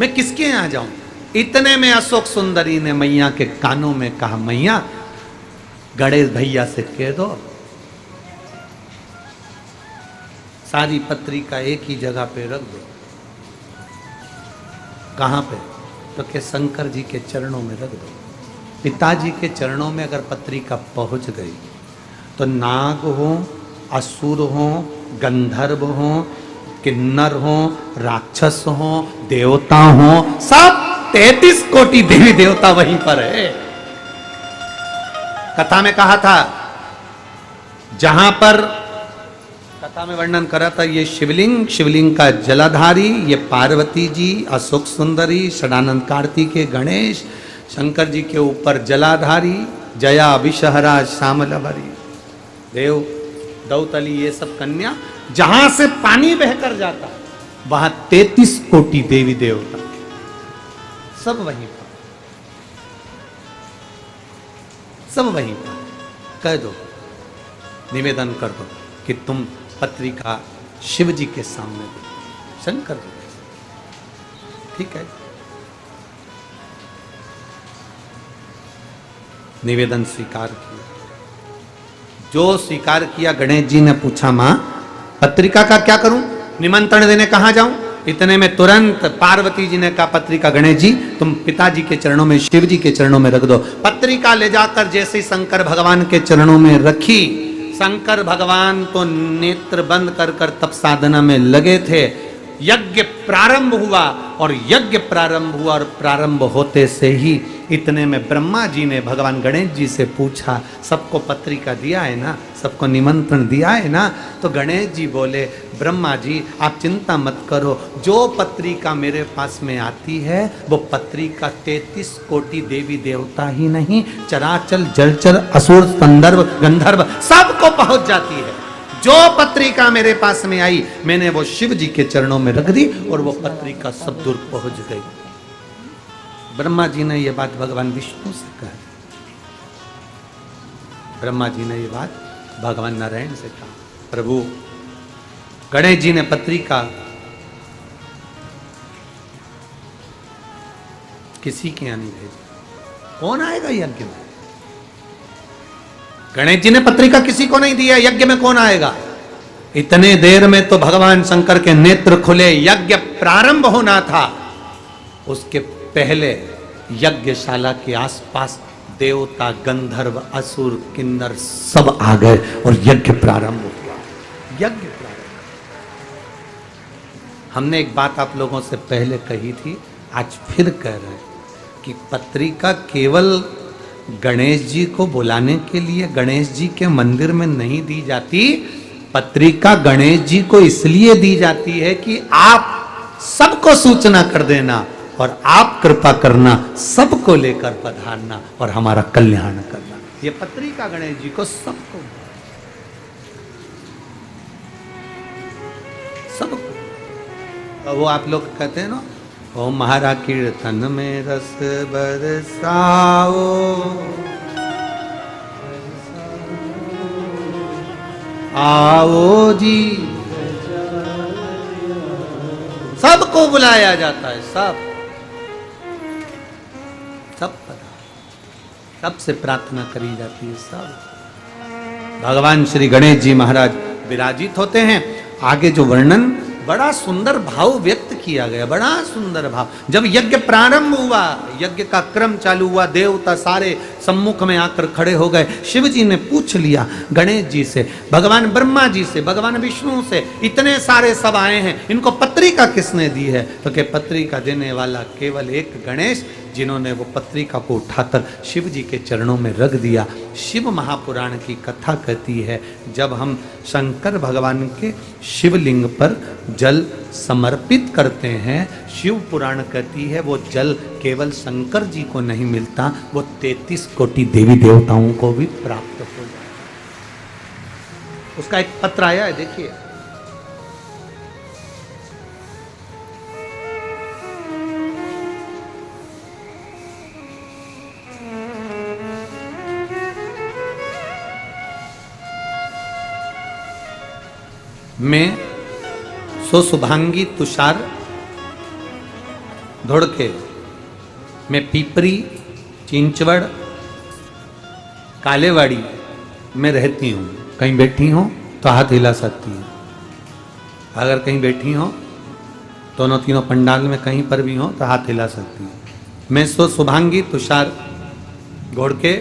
मैं किसके यहाँ जाऊं? इतने में अशोक सुंदरी ने मैया के कानों में कहा, मैया गणेश भैया से कह दो सारी पत्रिका एक ही जगह पे रख दो। कहाँ पे? तो के शंकर जी के चरणों में रख दो। पिताजी के चरणों में अगर पत्रिका पहुंच गई तो नाग हो, असुर हो, गंधर्व हो, किन्नर हो, राक्षस हो, देवता हो, सब 33 कोटि देवी देवता वहीं पर है। कथा में कहा था, जहां पर कथा में वर्णन करा था, ये शिवलिंग, शिवलिंग का जलाधारी, ये पार्वती जी, अशोक सुंदरी, षडानंद कार्तिकेय, गणेश, शंकर जी के ऊपर जलाधारी, जया विषहरा श्यामल भरी। देव दौतली ये सब कन्या, जहां से पानी बहकर जाता वहां 33 कोटि देवी देवता सब वहीं पर, सब वहीं पर। कह दो, निवेदन कर दो कि तुम पत्रिका शिव जी के सामने दो, शंकर जी, ठीक है। निवेदन स्वीकार किया। जो स्वीकार किया, गणेश जी ने पूछा, मां पत्रिका का क्या करूं, निमंत्रण देने कहां जाऊं? इतने में तुरंत पार्वती जी ने कहा, पत्रिका गणेश जी तुम पिताजी के चरणों में, शिव जी के चरणों में रख दो। पत्रिका ले जाकर जैसे ही शंकर भगवान के चरणों में रखी, शंकर भगवान तो नेत्र बंद कर कर तप साधना में लगे थे। यज्ञ प्रारंभ हुआ और यज्ञ प्रारंभ हुआ और प्रारंभ होते से ही इतने में ब्रह्मा जी ने भगवान गणेश जी से पूछा, सबको पत्रिका दिया है ना, सबको निमंत्रण दिया है ना? तो गणेश जी बोले, ब्रह्मा जी आप चिंता मत करो, जो पत्रिका मेरे पास में आती है वो पत्रिका 33 कोटि देवी देवता ही नहीं, चराचल जलचर असुर संदर्भ गंधर्व सबको पहुंच जाती है। जो पत्रिका मेरे पास में आई मैंने वो शिव जी के चरणों में रख दी और वो पत्रिका सब दूर पहुंच गई। ब्रह्मा जी ने ये बात भगवान विष्णु से कहा, ब्रह्मा जी ने ये बात भगवान नारायण से कहा। प्रभु गणेश जी ने पत्रिका किसी के यहाँ नहीं भेजी, कौन आएगा यज्ञ में? गणेश जी ने पत्रिका किसी को नहीं दिया, यज्ञ में कौन आएगा? इतने देर में तो भगवान शंकर के नेत्र खुले, यज्ञ प्रारंभ होना था। उसके पहले यज्ञशाला के आसपास देवता गंधर्व असुर किन्नर सब आ गए और यज्ञ प्रारंभ हुआ। यज्ञ प्रारंभ। हमने एक बात आप लोगों से पहले कही थी, आज फिर कह रहे हैं कि पत्रिका केवल गणेश जी को बुलाने के लिए गणेश जी के मंदिर में नहीं दी जाती। पत्रिका गणेश जी को इसलिए दी जाती है कि आप सबको सूचना कर देना और आप कृपा करना, सबको लेकर पधारना और हमारा कल्याण करना। ये पत्रिका गणेश जी को सबको सबको। वो आप लोग कहते हैं ना, ओ महारा कीर्तन में रस बरसाओ, आओ जी, सबको बुलाया जाता है, सब सबसे प्रार्थना करी जाती है, सब। भगवान श्री गणेश जी महाराज विराजित होते हैं। आगे जो वर्णन, बड़ा सुंदर भाव व्यक्त किया गया, बड़ा सुंदर भाव। जब यज्ञ प्रारंभ हुआ, यज्ञ का क्रम चालू हुआ, देवता सारे सम्मुख में आकर खड़े हो गए। शिव जी ने पूछ लिया गणेश जी से, भगवान ब्रह्मा जी से, भगवान विष्णु से, इतने सारे सब आए हैं, इनको पत्रिका किसने दी है? तो कि पत्रिका देने वाला केवल एक गणेश, जिन्होंने वो पत्रिका को उठाकर शिव जी के चरणों में रख दिया। शिव महापुराण की कथा कहती है, जब हम शंकर भगवान के शिवलिंग पर जल समर्पित करते हैं, शिव पुराण कहती है वो जल केवल शंकर जी को नहीं मिलता, वो 33 कोटि देवी देवताओं को भी प्राप्त हो जाता है। उसका एक पत्र आया है, देखिए। मैं सो शुभांगी तुषार धोड़के, मैं पीपरी चिंचवड़ कालेवाड़ी में रहती हूँ। कहीं बैठी हो तो हाथ हिला सकती हैं। अगर कहीं बैठी हो, दोनों तीनों पंडाल में कहीं पर भी हो तो हाथ हिला सकती हैं। मैं सो शुभांगी तुषार घोड़के,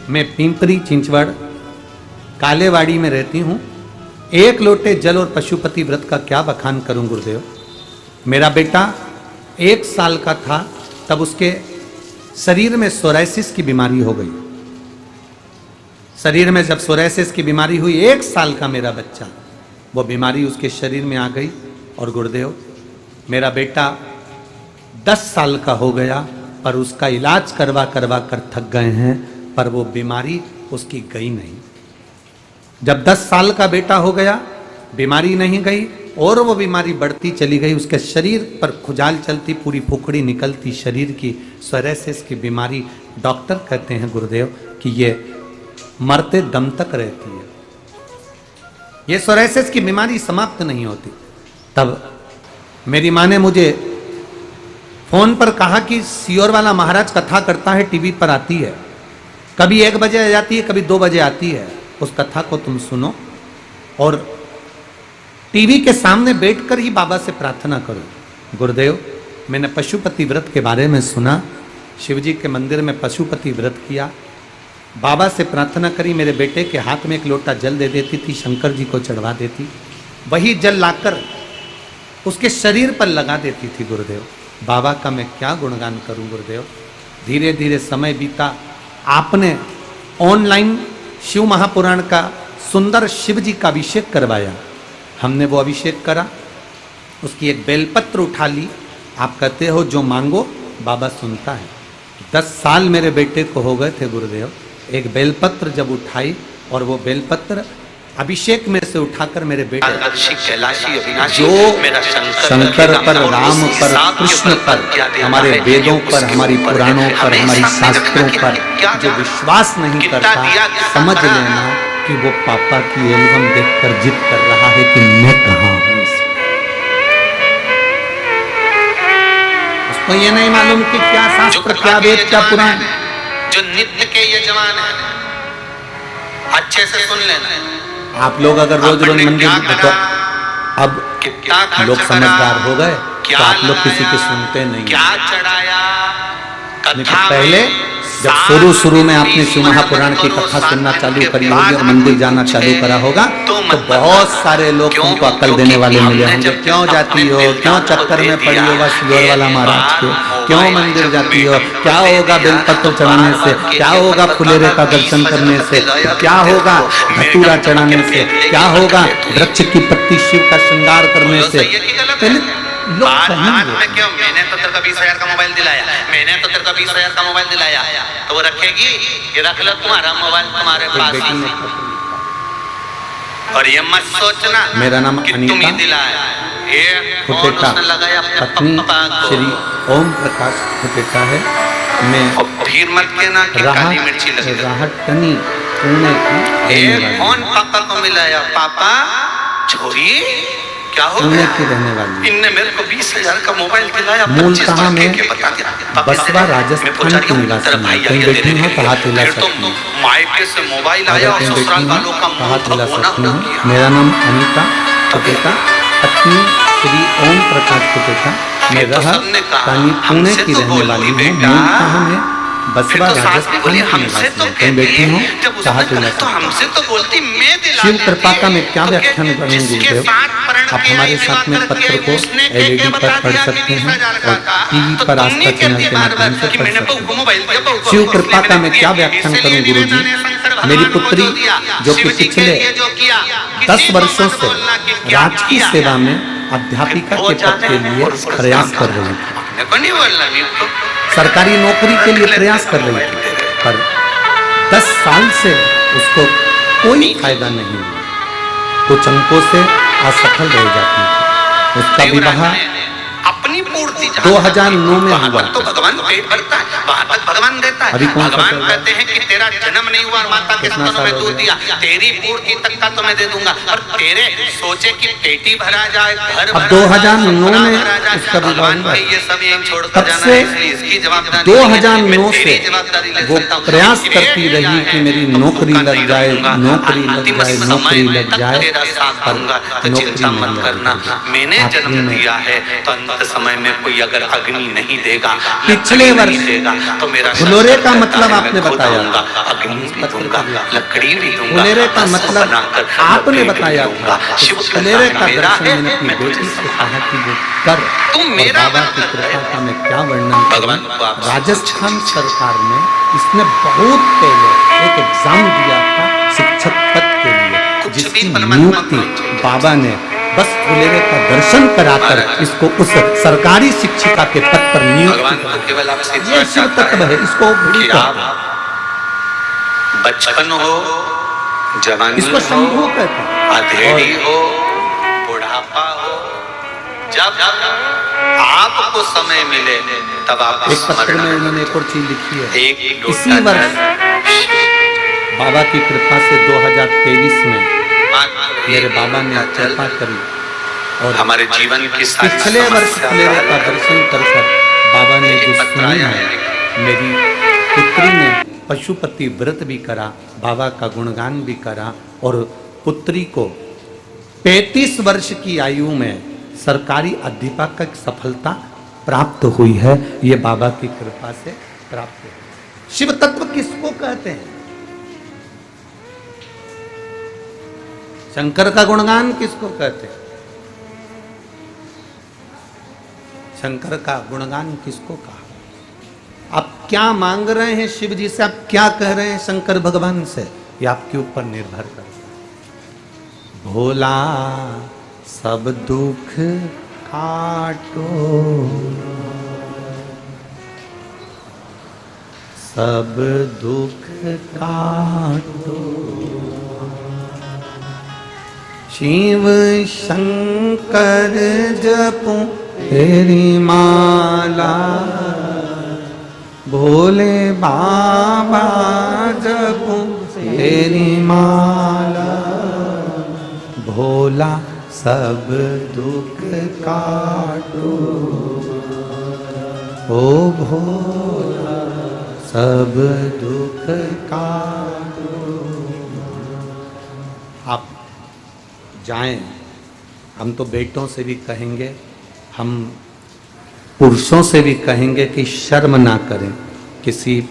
मैं पिंपरी चिंचवड़ कालेवाड़ी में रहती हूँ। एक लोटे जल और पशुपति व्रत का क्या बखान करूं गुरुदेव। मेरा बेटा 1 साल का था तब उसके शरीर में सोराइसिस की बीमारी हो गई। शरीर में जब सोराइसिस की बीमारी हुई, 1 साल का मेरा बच्चा, वो बीमारी उसके शरीर में आ गई। और गुरुदेव मेरा बेटा 10 साल का हो गया, पर उसका इलाज करवा करवा कर थक गए हैं। पर वो बीमारी उसकी गई नहीं। जब 10 साल का बेटा हो गया, बीमारी नहीं गई और वो बीमारी बढ़ती चली गई, उसके शरीर पर खुजाल चलती, पूरी फुकड़ी निकलती शरीर की, सोरायसिस की बीमारी। डॉक्टर कहते हैं गुरुदेव कि ये मरते दम तक रहती है, ये सोरायसिस की बीमारी समाप्त नहीं होती। तब मेरी माँ ने मुझे फोन पर कहा कि सियोर वाला महाराज कथा करता है, टीवी पर आती है, कभी 1 बजे आ जाती है, कभी 2 बजे आती है, उस कथा को तुम सुनो और टीवी के सामने बैठकर ही बाबा से प्रार्थना करो। गुरुदेव, मैंने पशुपति व्रत के बारे में सुना, शिवजी के मंदिर में पशुपति व्रत किया, बाबा से प्रार्थना करी, मेरे बेटे के हाथ में 1 लोटा जल दे देती थी, शंकर जी को चढ़वा देती, वही जल लाकर उसके शरीर पर लगा देती थी। गुरुदेव, बाबा का मैं क्या गुणगान करूं गुरुदेव। धीरे धीरे समय बीता, आपने ऑनलाइन शिव महापुराण का सुंदर शिव जी का अभिषेक करवाया, हमने वो अभिषेक करा, उसकी एक बेलपत्र उठा ली। आप कहते हो जो मांगो बाबा सुनता है। 10 साल मेरे बेटे को हो गए थे गुरुदेव, एक बेलपत्र जब उठाई और वो बेलपत्र अभिषेक में से उठाकर मेरे बेटे जो शंकर पर, राम पर, कृष्ण पर, हमारे वेदों पर, हमारी पुराणों पर, हमारी शास्त्रों पर जो विश्वास नहीं करता, समझ लेना कि वो पापा की एल्बम देखकर जिद कर रहा है कि मैं कहाँ हूं। उसको ये नहीं मालूम कि क्या शास्त्र, क्या वेद, क्या पुराण। जो नित्य के यजमान है, अच्छे से सुन लेना। आप लोग अगर रोज रोज मंदिर में, तो अब लोग समझदार हो गए तो आप लोग किसी के सुनते नहीं। क्या चढ़ाया, लेकिन पहले जब शुरू में आपने शिव महापुराण की कथा सुनना चालू करी होगी और मंदिर जाना चालू करा होगा, तो बहुत सारे लोग तुमको अक्ल देने वाले मिले होंगे। क्यों जाती हो, क्यों चक्कर में पड़ी होगा सियोर वाला महाराज के, क्यों मंदिर जाती हो, क्या होगा बेलपत्र चढ़ाने से, क्या होगा फुलेरे का दर्शन करने से, क्या होगा धतूरा चढ़ाने से, क्या होगा वृक्ष की पत्ती शिव का श्रृंगार करने से। पहले बात में क्यों, मैंने तो तेरे को 20,000 का मोबाइल दिलाया, मैंने तो तेरे को 20,000 का मोबाइल दिलाया, तो वो रखेगी, ये रख लो तुम्हारा मोबाइल तुम्हारे पास ही। और ये मत सोचना मेरा नाम कि तुम ही दिलाया, ये फोन उसने लगाया अपने पप्पा को। श्री ओम प्रकाश फुटेटा है। मैं फिर मत कहना कि काली मिर्ची लगी। राहटनी पुणे की, ये फोन पापा को मिलाया, पापा छोरी क्या हो पुणे की रहने वाली। इनने मेरे को 20,000 का मोबाइल दिलाया, मूलतः में बसवा राजस्थान की निवासी हूँ। कहीं बैठी हूँ तो हाथ हिला सकती हूँ, मायके से मोबाइल आया और ससुराल वालों का तो हाथ हिला सकती हूँ। मेरा नाम अनीता फुटेटा, पत्नी श्री ओम प्रकाश फुटेटा। मैं पुणे की रहने वाली हूँ। मूलतः में बसवा राजस्थान की निवासी हूँ। कहीं बैठी हूँ तो हाथ हिला सकती हूँ। शिव कृपा का मैं क्या व्याख्यान करूँ गुरुदेव। आप हमारे साथ में पत्र को LED पर पढ़ सकते हैं और टीवी पर आस्था चैनल के माध्यम से पढ़ सकते हैं। शिव कृपा का मैं क्या व्याख्यान करूं गुरुजी। मेरी पुत्री जो कि पिछले 10 वर्षों से राजकीय सेवा में अध्यापिका के पद के लिए प्रयास कर रही थी, सरकारी नौकरी के लिए प्रयास कर रही थी, पर 10 साल से उसको कोई फायदा नहीं हुआ, कुछ अंकों से असफल रह जाती थी। उसका विवाह अपनी पूर्ति 2009 में हुआ। तो भगवान पेट भरता है, वहां तक भगवान देता है। भगवान कहते हैं कि तेरा जन्म नहीं हुआ, माता के स्तनों में दूध दिया, तेरी पूर्ति तक का तो मैं दे दूंगा, और तेरे सोचे कि पेटी भरा जाए, घर भरा 2009 में उसका विवाह हुआ। ये सब यहीं छोड़ तब से 2009 से वो प्रयास करती रही कि मेरी नौकरी लग जाए, नौकरी लग जाए, नौकरी लग जाए, पर चिंता मत करना, मैंने जन्म दिया है तो अंत समय में कोई अगर अग्नि नहीं देगा, पिछले वर्ष देगा तो मेरा फुलोरे का मतलब आपने बताया, अग्नि भी दूंगा, लकड़ी भी दूंगा। फुलेरे का मतलब आपने बताया था। फुलेरे का दर्शन मैंने अपनी बेटी से कहा कि वो कर, तुम मेरा बाबा की कृपा का मैं क्या वर्णन करूं। राजस्थान सरकार ने इसने बहुत पहले एक एग्जाम दिया था शिक्षक पद के लिए, जिसकी नियुक्ति बाबा ने बस फुलेरे का दर्शन कराकर इसको उस सरकारी शिक्षिका के पद पर नियुक्त। ये शिव तत्व है, इसको बचपन हो, जवानी इसको हो, शंभू कहते हैं। अधेड़ी हो, बुढ़ापा हो, जब आपको समय मिले तब आप एक पत्र में उन्होंने एक और चीज लिखी है। एक इसी वर्ष बाबा की कृपा से 2023 में मेरे बाबा ने कृपा करी और हमारे जीवन की पिछले वर्ष फुलेरा का दर्शन कर बाबा ने जो सुनी है, मेरी पुत्री ने पशुपति व्रत भी करा, बाबा का गुणगान भी करा और पुत्री को 35 वर्ष की आयु में सरकारी अध्यापक सफलता प्राप्त हुई है। ये बाबा की कृपा से प्राप्त हुई। शिव तत्व किसको कहते हैं? शंकर का गुणगान किसको कहते हैं? शंकर का गुणगान किसको कहा? आप क्या मांग रहे हैं शिव जी से, आप क्या कह रहे हैं शंकर भगवान से, ये आपके ऊपर निर्भर करता है। भोला सब दुख काटो, सब दुख काटो, शिव शंकर जपो तेरी माला, भोले बाबा जपो तेरी माला, भोला सब दुख काटो, ओ भोला सब दुख काटो। आप जाएं, हम तो बेटों से भी कहेंगे, हम पुरुषों से भी कहेंगे कि शर्म ना करें। किसी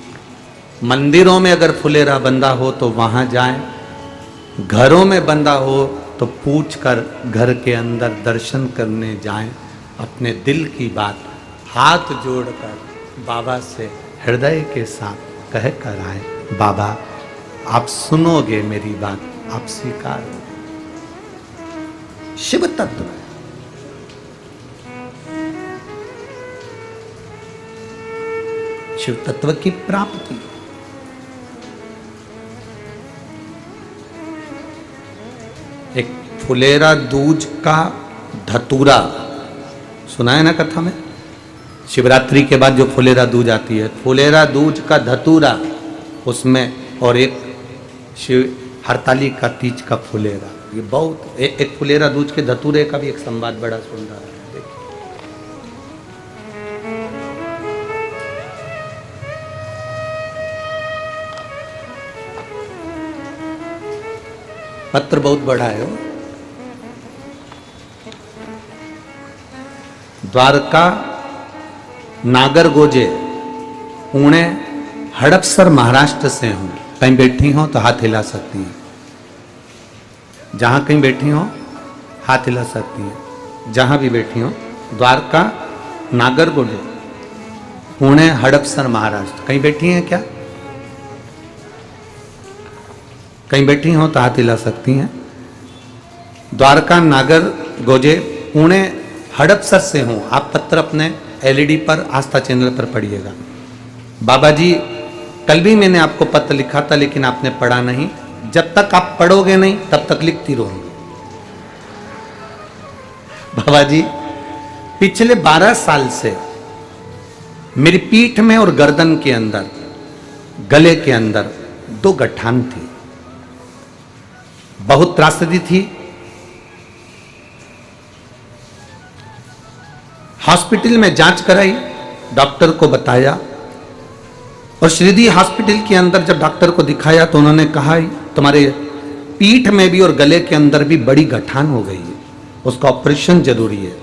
मंदिरों में अगर फुलेरा बंधा हो तो वहाँ जाएं, घरों में बंधा हो तो पूछ कर घर के अंदर दर्शन करने जाएं। अपने दिल की बात हाथ जोड़कर बाबा से हृदय के साथ कह कर आए, बाबा आप सुनोगे मेरी बात, आप स्वीकार। शिव तत्व है। शिव तत्व की प्राप्ति। एक फुलेरा दूज का धतूरा सुना है ना कथा में? शिवरात्रि के बाद जो फुलेरा दूज आती है, फुलेरा दूज का धतूरा उसमें, और एक शिव हरताली का तीज का फुलेरा। ये बहुत एक फुलेरा दूज के धतूरे का भी एक संवाद बड़ा सुंदर है। पत्र बहुत बड़ा है। द्वारका नागरगोजे पुणे हड़पसर महाराष्ट्र से हूं। कहीं बैठी हो तो हाथ हिला सकती हैं, जहां कहीं बैठी हो हाथ हिला सकती हैं, जहां भी बैठी हो। द्वारका नागरगोजे पुणे हड़पसर महाराष्ट्र, कहीं बैठी हैं क्या? कहीं बैठी हो तो हाथ हिला सकती हैं। द्वारका नागरगोजे पुणे हड़पसर से हूं। आप पत्र अपने एलईडी पर आस्था चैनल पर पढ़िएगा। बाबा जी कल भी मैंने आपको पत्र लिखा था, लेकिन आपने पढ़ा नहीं। जब तक आप पढ़ोगे नहीं तब तक लिखती रहोगे। बाबा जी पिछले 12 साल से मेरी पीठ में और गर्दन के अंदर, गले के अंदर 2 गठान थी। बहुत त्रासदी थी। हॉस्पिटल में जांच कराई, डॉक्टर को बताया, और श्रीदी हॉस्पिटल के अंदर जब डॉक्टर को दिखाया तो उन्होंने कहा तुम्हारे पीठ में भी और गले के अंदर भी बड़ी गठान हो गई है, उसका ऑपरेशन जरूरी है,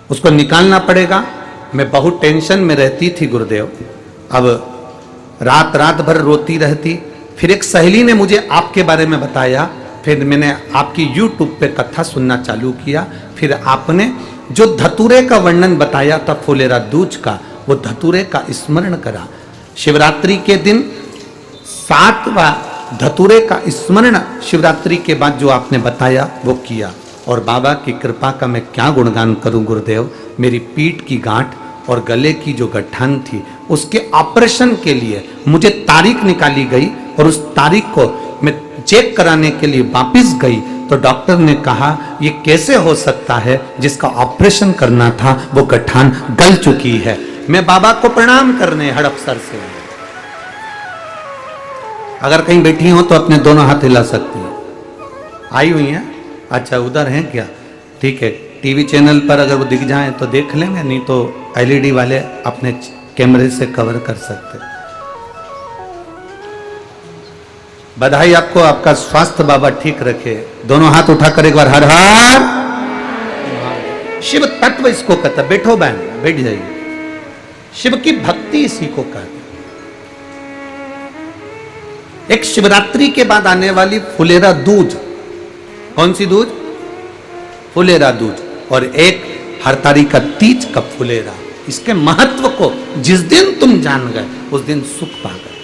उसको निकालना पड़ेगा। मैं बहुत टेंशन में रहती थी गुरुदेव। अब रात भर रोती रहती। फिर एक सहेली ने मुझे आपके बारे में बताया, फिर मैंने आपकी YouTube पे कथा सुनना चालू किया। फिर आपने जो धतूरे का वर्णन बताया था फुलेरा दूज का, वो धतूरे का स्मरण करा। शिवरात्रि के दिन 7वां धतूरे का स्मरण शिवरात्रि के बाद जो आपने बताया वो किया। और बाबा की कृपा का मैं क्या गुणगान करूं गुरुदेव। मेरी पीठ की गांठ और गले की जो गठान थी उसके ऑपरेशन के लिए मुझे तारीख निकाली गई और उस तारीख को मैं चेक कराने के लिए वापस गई तो डॉक्टर ने कहा ये कैसे हो सकता है, जिसका ऑपरेशन करना था वो गठान गल चुकी है। मैं बाबा को प्रणाम करने हड़पसर से, अगर कहीं बैठी हो तो अपने दोनों हाथ हिला सकती हैं। आई हुई हैं? अच्छा उधर हैं क्या? ठीक है, टीवी चैनल पर अगर वो दिख जाएं तो देख लेंगे, नहीं तो एलईडी वाले अपने कैमरे से कवर कर सकते। बधाई आपको, आपका स्वास्थ्य बाबा ठीक रखे। दोनों हाथ उठाकर एक बार हर हर। शिव तत्व इसको कहता। बैठो बहन, बैठ जाइए। शिव की भक्ति इसी को कहते। एक शिवरात्रि के बाद आने वाली फुलेरा दूज, कौन सी दूज? फुलेरा दूज। और एक हरतारी का तीज का फुलेरा। इसके महत्व को जिस दिन तुम जान गए उस दिन सुख पा गए,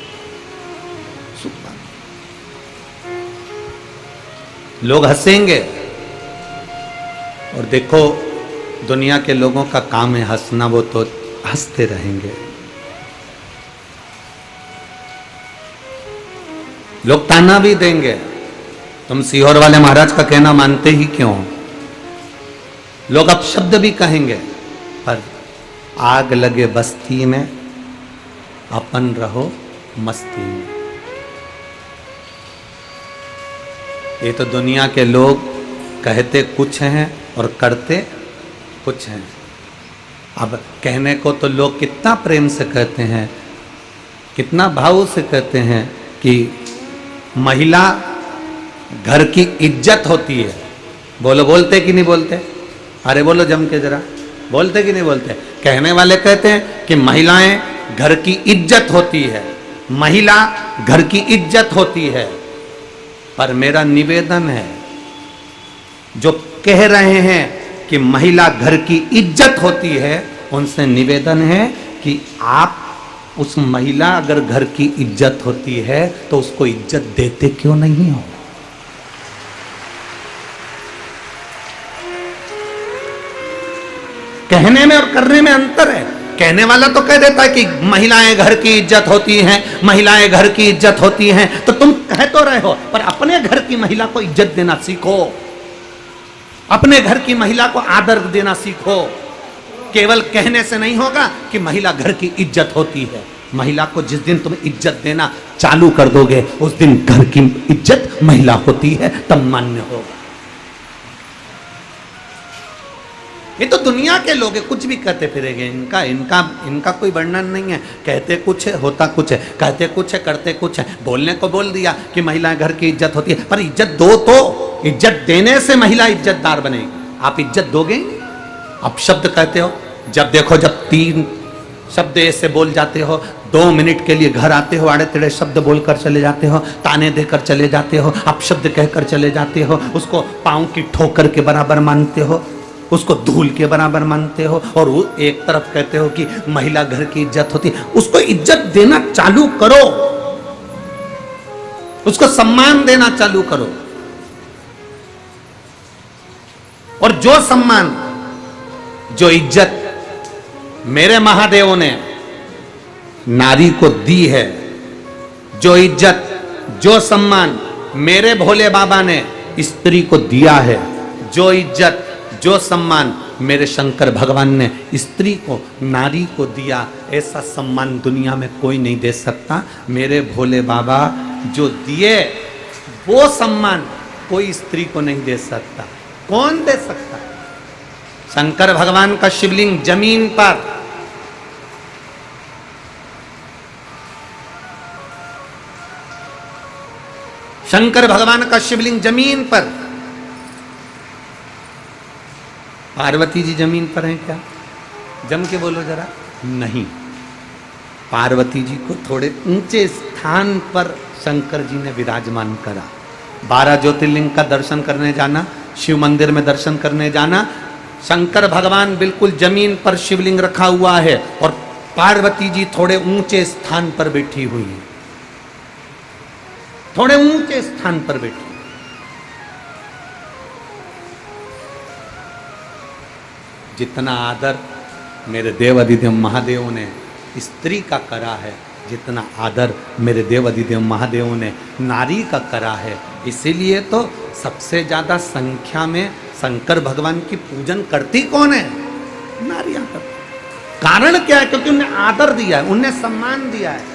सुख पा गए। लोग हंसेंगे और देखो दुनिया के लोगों का काम है हंसना, वो तो हंसते रहेंगे। लोग ताना भी देंगे, तुम सीहोर वाले महाराज का कहना मानते ही क्यों? लोग अपशब्द भी कहेंगे, पर आग लगे बस्ती में अपन रहो मस्ती में। ये तो दुनिया के लोग कहते कुछ हैं और करते कुछ हैं। अब कहने को तो लोग कितना प्रेम से कहते हैं, कितना भाव से कहते हैं कि महिला घर की इज्जत होती है। बोलो, बोलते कि नहीं बोलते? अरे बोलो जम के जरा, बोलते कि नहीं बोलते? कहने वाले कहते हैं कि महिलाएं घर की इज्जत होती है, महिला घर की इज्जत होती है। पर मेरा निवेदन है, जो कह रहे हैं कि महिला घर की इज्जत होती है, उनसे निवेदन है कि आप उस महिला अगर घर की इज्जत होती है तो उसको इज्जत देते क्यों नहीं हो? कहने में और करने में अंतर है। कहने वाला तो कह देता है कि महिलाएं घर की इज्जत होती हैं, महिलाएं घर की इज्जत होती हैं, तो तुम कह तो रहे हो, पर अपने घर की महिला को इज्जत देना सीखो, अपने घर की महिला को आदर देना सीखो। केवल कहने से नहीं होगा कि महिला घर की इज्जत होती है। महिला को जिस दिन तुम इज्जत देना चालू कर दोगे उस दिन घर की इज्जत महिला होती है, तब मान्य होगा। ये तो दुनिया के लोग कुछ भी कहते फिरेंगे, इनका इनका इनका कोई वर्णन नहीं है। कहते कुछ है, होता कुछ है, कहते कुछ है, करते कुछ है। बोलने को बोल दिया कि महिला घर की इज्जत होती है, पर इज्जत दो तो। इज्जत देने से महिला इज्जतदार बनेगी। आप इज्जत दोगे? आप शब्द कहते हो, जब देखो जब 3 शब्द ऐसे बोल जाते हो, 2 मिनट के लिए घर आते हो, आड़े तेड़े शब्द बोलकर चले जाते हो, ताने देकर चले जाते हो, आप शब्द कहकर चले जाते हो, उसको पाँव की ठोकर के बराबर मानते हो, उसको धूल के बराबर मानते हो, और वो एक तरफ कहते हो कि महिला घर की इज्जत होती है। उसको इज्जत देना चालू करो, उसको सम्मान देना चालू करो। और जो सम्मान, जो इज्जत मेरे महादेव ने नारी को दी है, जो इज्जत, जो सम्मान मेरे भोले बाबा ने स्त्री को दिया है, जो इज्जत, जो सम्मान मेरे शंकर भगवान ने स्त्री को, नारी को दिया, ऐसा सम्मान दुनिया में कोई नहीं दे सकता। मेरे भोले बाबा जो दिए वो सम्मान कोई स्त्री को नहीं दे सकता। कौन दे सकता? शंकर भगवान का शिवलिंग जमीन पर, शंकर भगवान का शिवलिंग जमीन पर। पार्वती जी जमीन पर हैं क्या? जम के बोलो जरा। नहीं, पार्वती जी को थोड़े ऊंचे स्थान पर शंकर जी ने विराजमान करा। 12 ज्योतिर्लिंग का दर्शन करने जाना, शिव मंदिर में दर्शन करने जाना, शंकर भगवान बिल्कुल जमीन पर शिवलिंग रखा हुआ है और पार्वती जी थोड़े ऊंचे स्थान पर बैठी हुई है, थोड़े ऊंचे स्थान पर बैठी। जितना आदर मेरे देव अधिदेव महादेव ने स्त्री का करा है, जितना आदर मेरे देव अधिदेव महादेव ने नारी का करा है। इसीलिए तो सबसे ज्यादा संख्या में शंकर भगवान की पूजन करती कौन है? नारियां करती। कारण क्या है? क्योंकि उन्हें आदर दिया है, उन्हें सम्मान दिया है।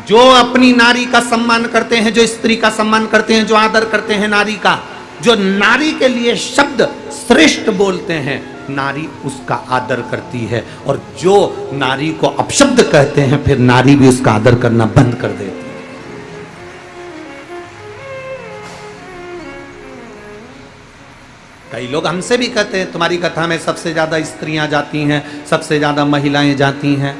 जो अपनी नारी का सम्मान करते हैं, जो स्त्री का सम्मान करते हैं, जो आदर करते हैं नारी का, जो नारी के लिए शब्द श्रेष्ठ बोलते हैं, नारी उसका आदर करती है। और जो नारी को अपशब्द कहते हैं, फिर नारी भी उसका आदर करना बंद कर देती है। कई लोग हमसे भी कहते हैं तुम्हारी कथा में सबसे ज्यादा स्त्रियां जाती हैं, सबसे ज्यादा महिलाएं जाती हैं।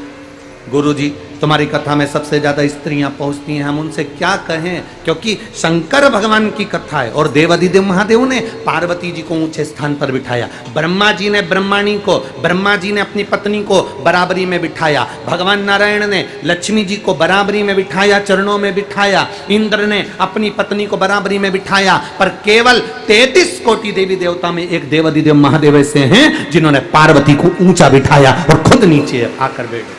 गुरुजी तुम्हारी कथा में सबसे ज्यादा स्त्रियां पहुंचती हैं। हम उनसे क्या कहें? क्योंकि शंकर भगवान की कथा है और देवाधिदेव महादेव ने पार्वती जी को ऊंचे स्थान पर बिठाया। ब्रह्मा जी ने ब्रह्मा जी ने अपनी पत्नी को बराबरी में बिठाया। भगवान नारायण ने लक्ष्मी जी को बराबरी में बिठाया, चरणों में बिठाया। इंद्र ने अपनी पत्नी को बराबरी में बिठाया। पर केवल 33 कोटि देवी देवता में एक देवाधिदेव महादेव ऐसे हैं जिन्होंने पार्वती को ऊंचा बिठाया और खुद नीचे आकर बैठ गए।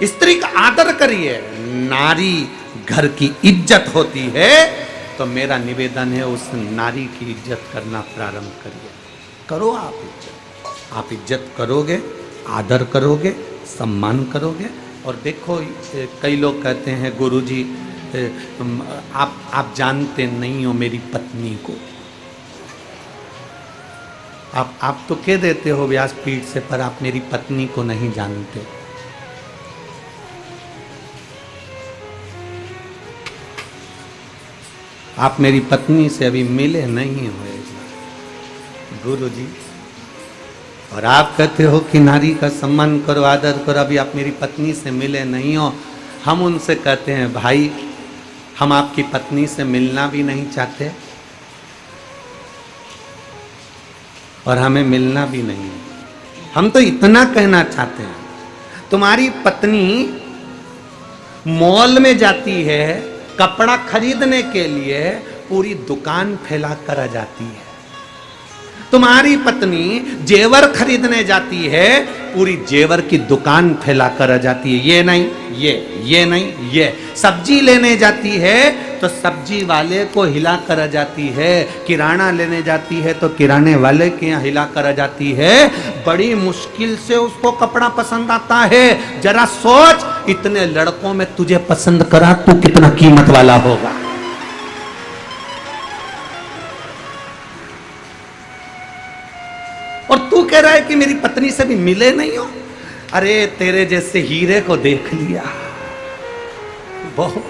स्त्री का आदर करिए, नारी घर की इज्जत होती है। तो मेरा निवेदन है उस नारी की इज्जत करना प्रारंभ करिए। करो आप इज्जत। आप इज्जत करोगे, आदर करोगे, सम्मान करोगे। और देखो कई लोग कहते हैं गुरुजी आप जानते नहीं हो मेरी पत्नी को। आप तो कह देते हो व्यासपीठ से, पर आप मेरी पत्नी को नहीं जानते। आप मेरी पत्नी से अभी मिले नहीं हुए गुरुजी। और आप कहते हो कि नारी का सम्मान करो, आदर करो, अभी आप मेरी पत्नी से मिले नहीं हो। हम उनसे कहते हैं भाई हम आपकी पत्नी से मिलना भी नहीं चाहते और हमें मिलना भी नहीं। हम तो इतना कहना चाहते हैं, तुम्हारी पत्नी मॉल में जाती है कपड़ा खरीदने के लिए, पूरी दुकान फैला कर आ जाती है। तुम्हारी पत्नी जेवर खरीदने जाती है, पूरी जेवर की दुकान फैला कर आ जाती है। ये नहीं, ये नहीं, ये। सब्जी लेने जाती है तो सब्जी वाले को हिला कर आ जाती है। किराना लेने जाती है तो किराने वाले के यहाँ हिला कर आ जाती है। बड़ी मुश्किल से उसको कपड़ा पसंद आता है। जरा सोच, इतने लड़कों में तुझे पसंद करा, तू कितना कीमत वाला होगा। और तू कह रहा है कि मेरी पत्नी से भी मिले नहीं हो। अरे तेरे जैसे हीरे को देख लिया बहुत।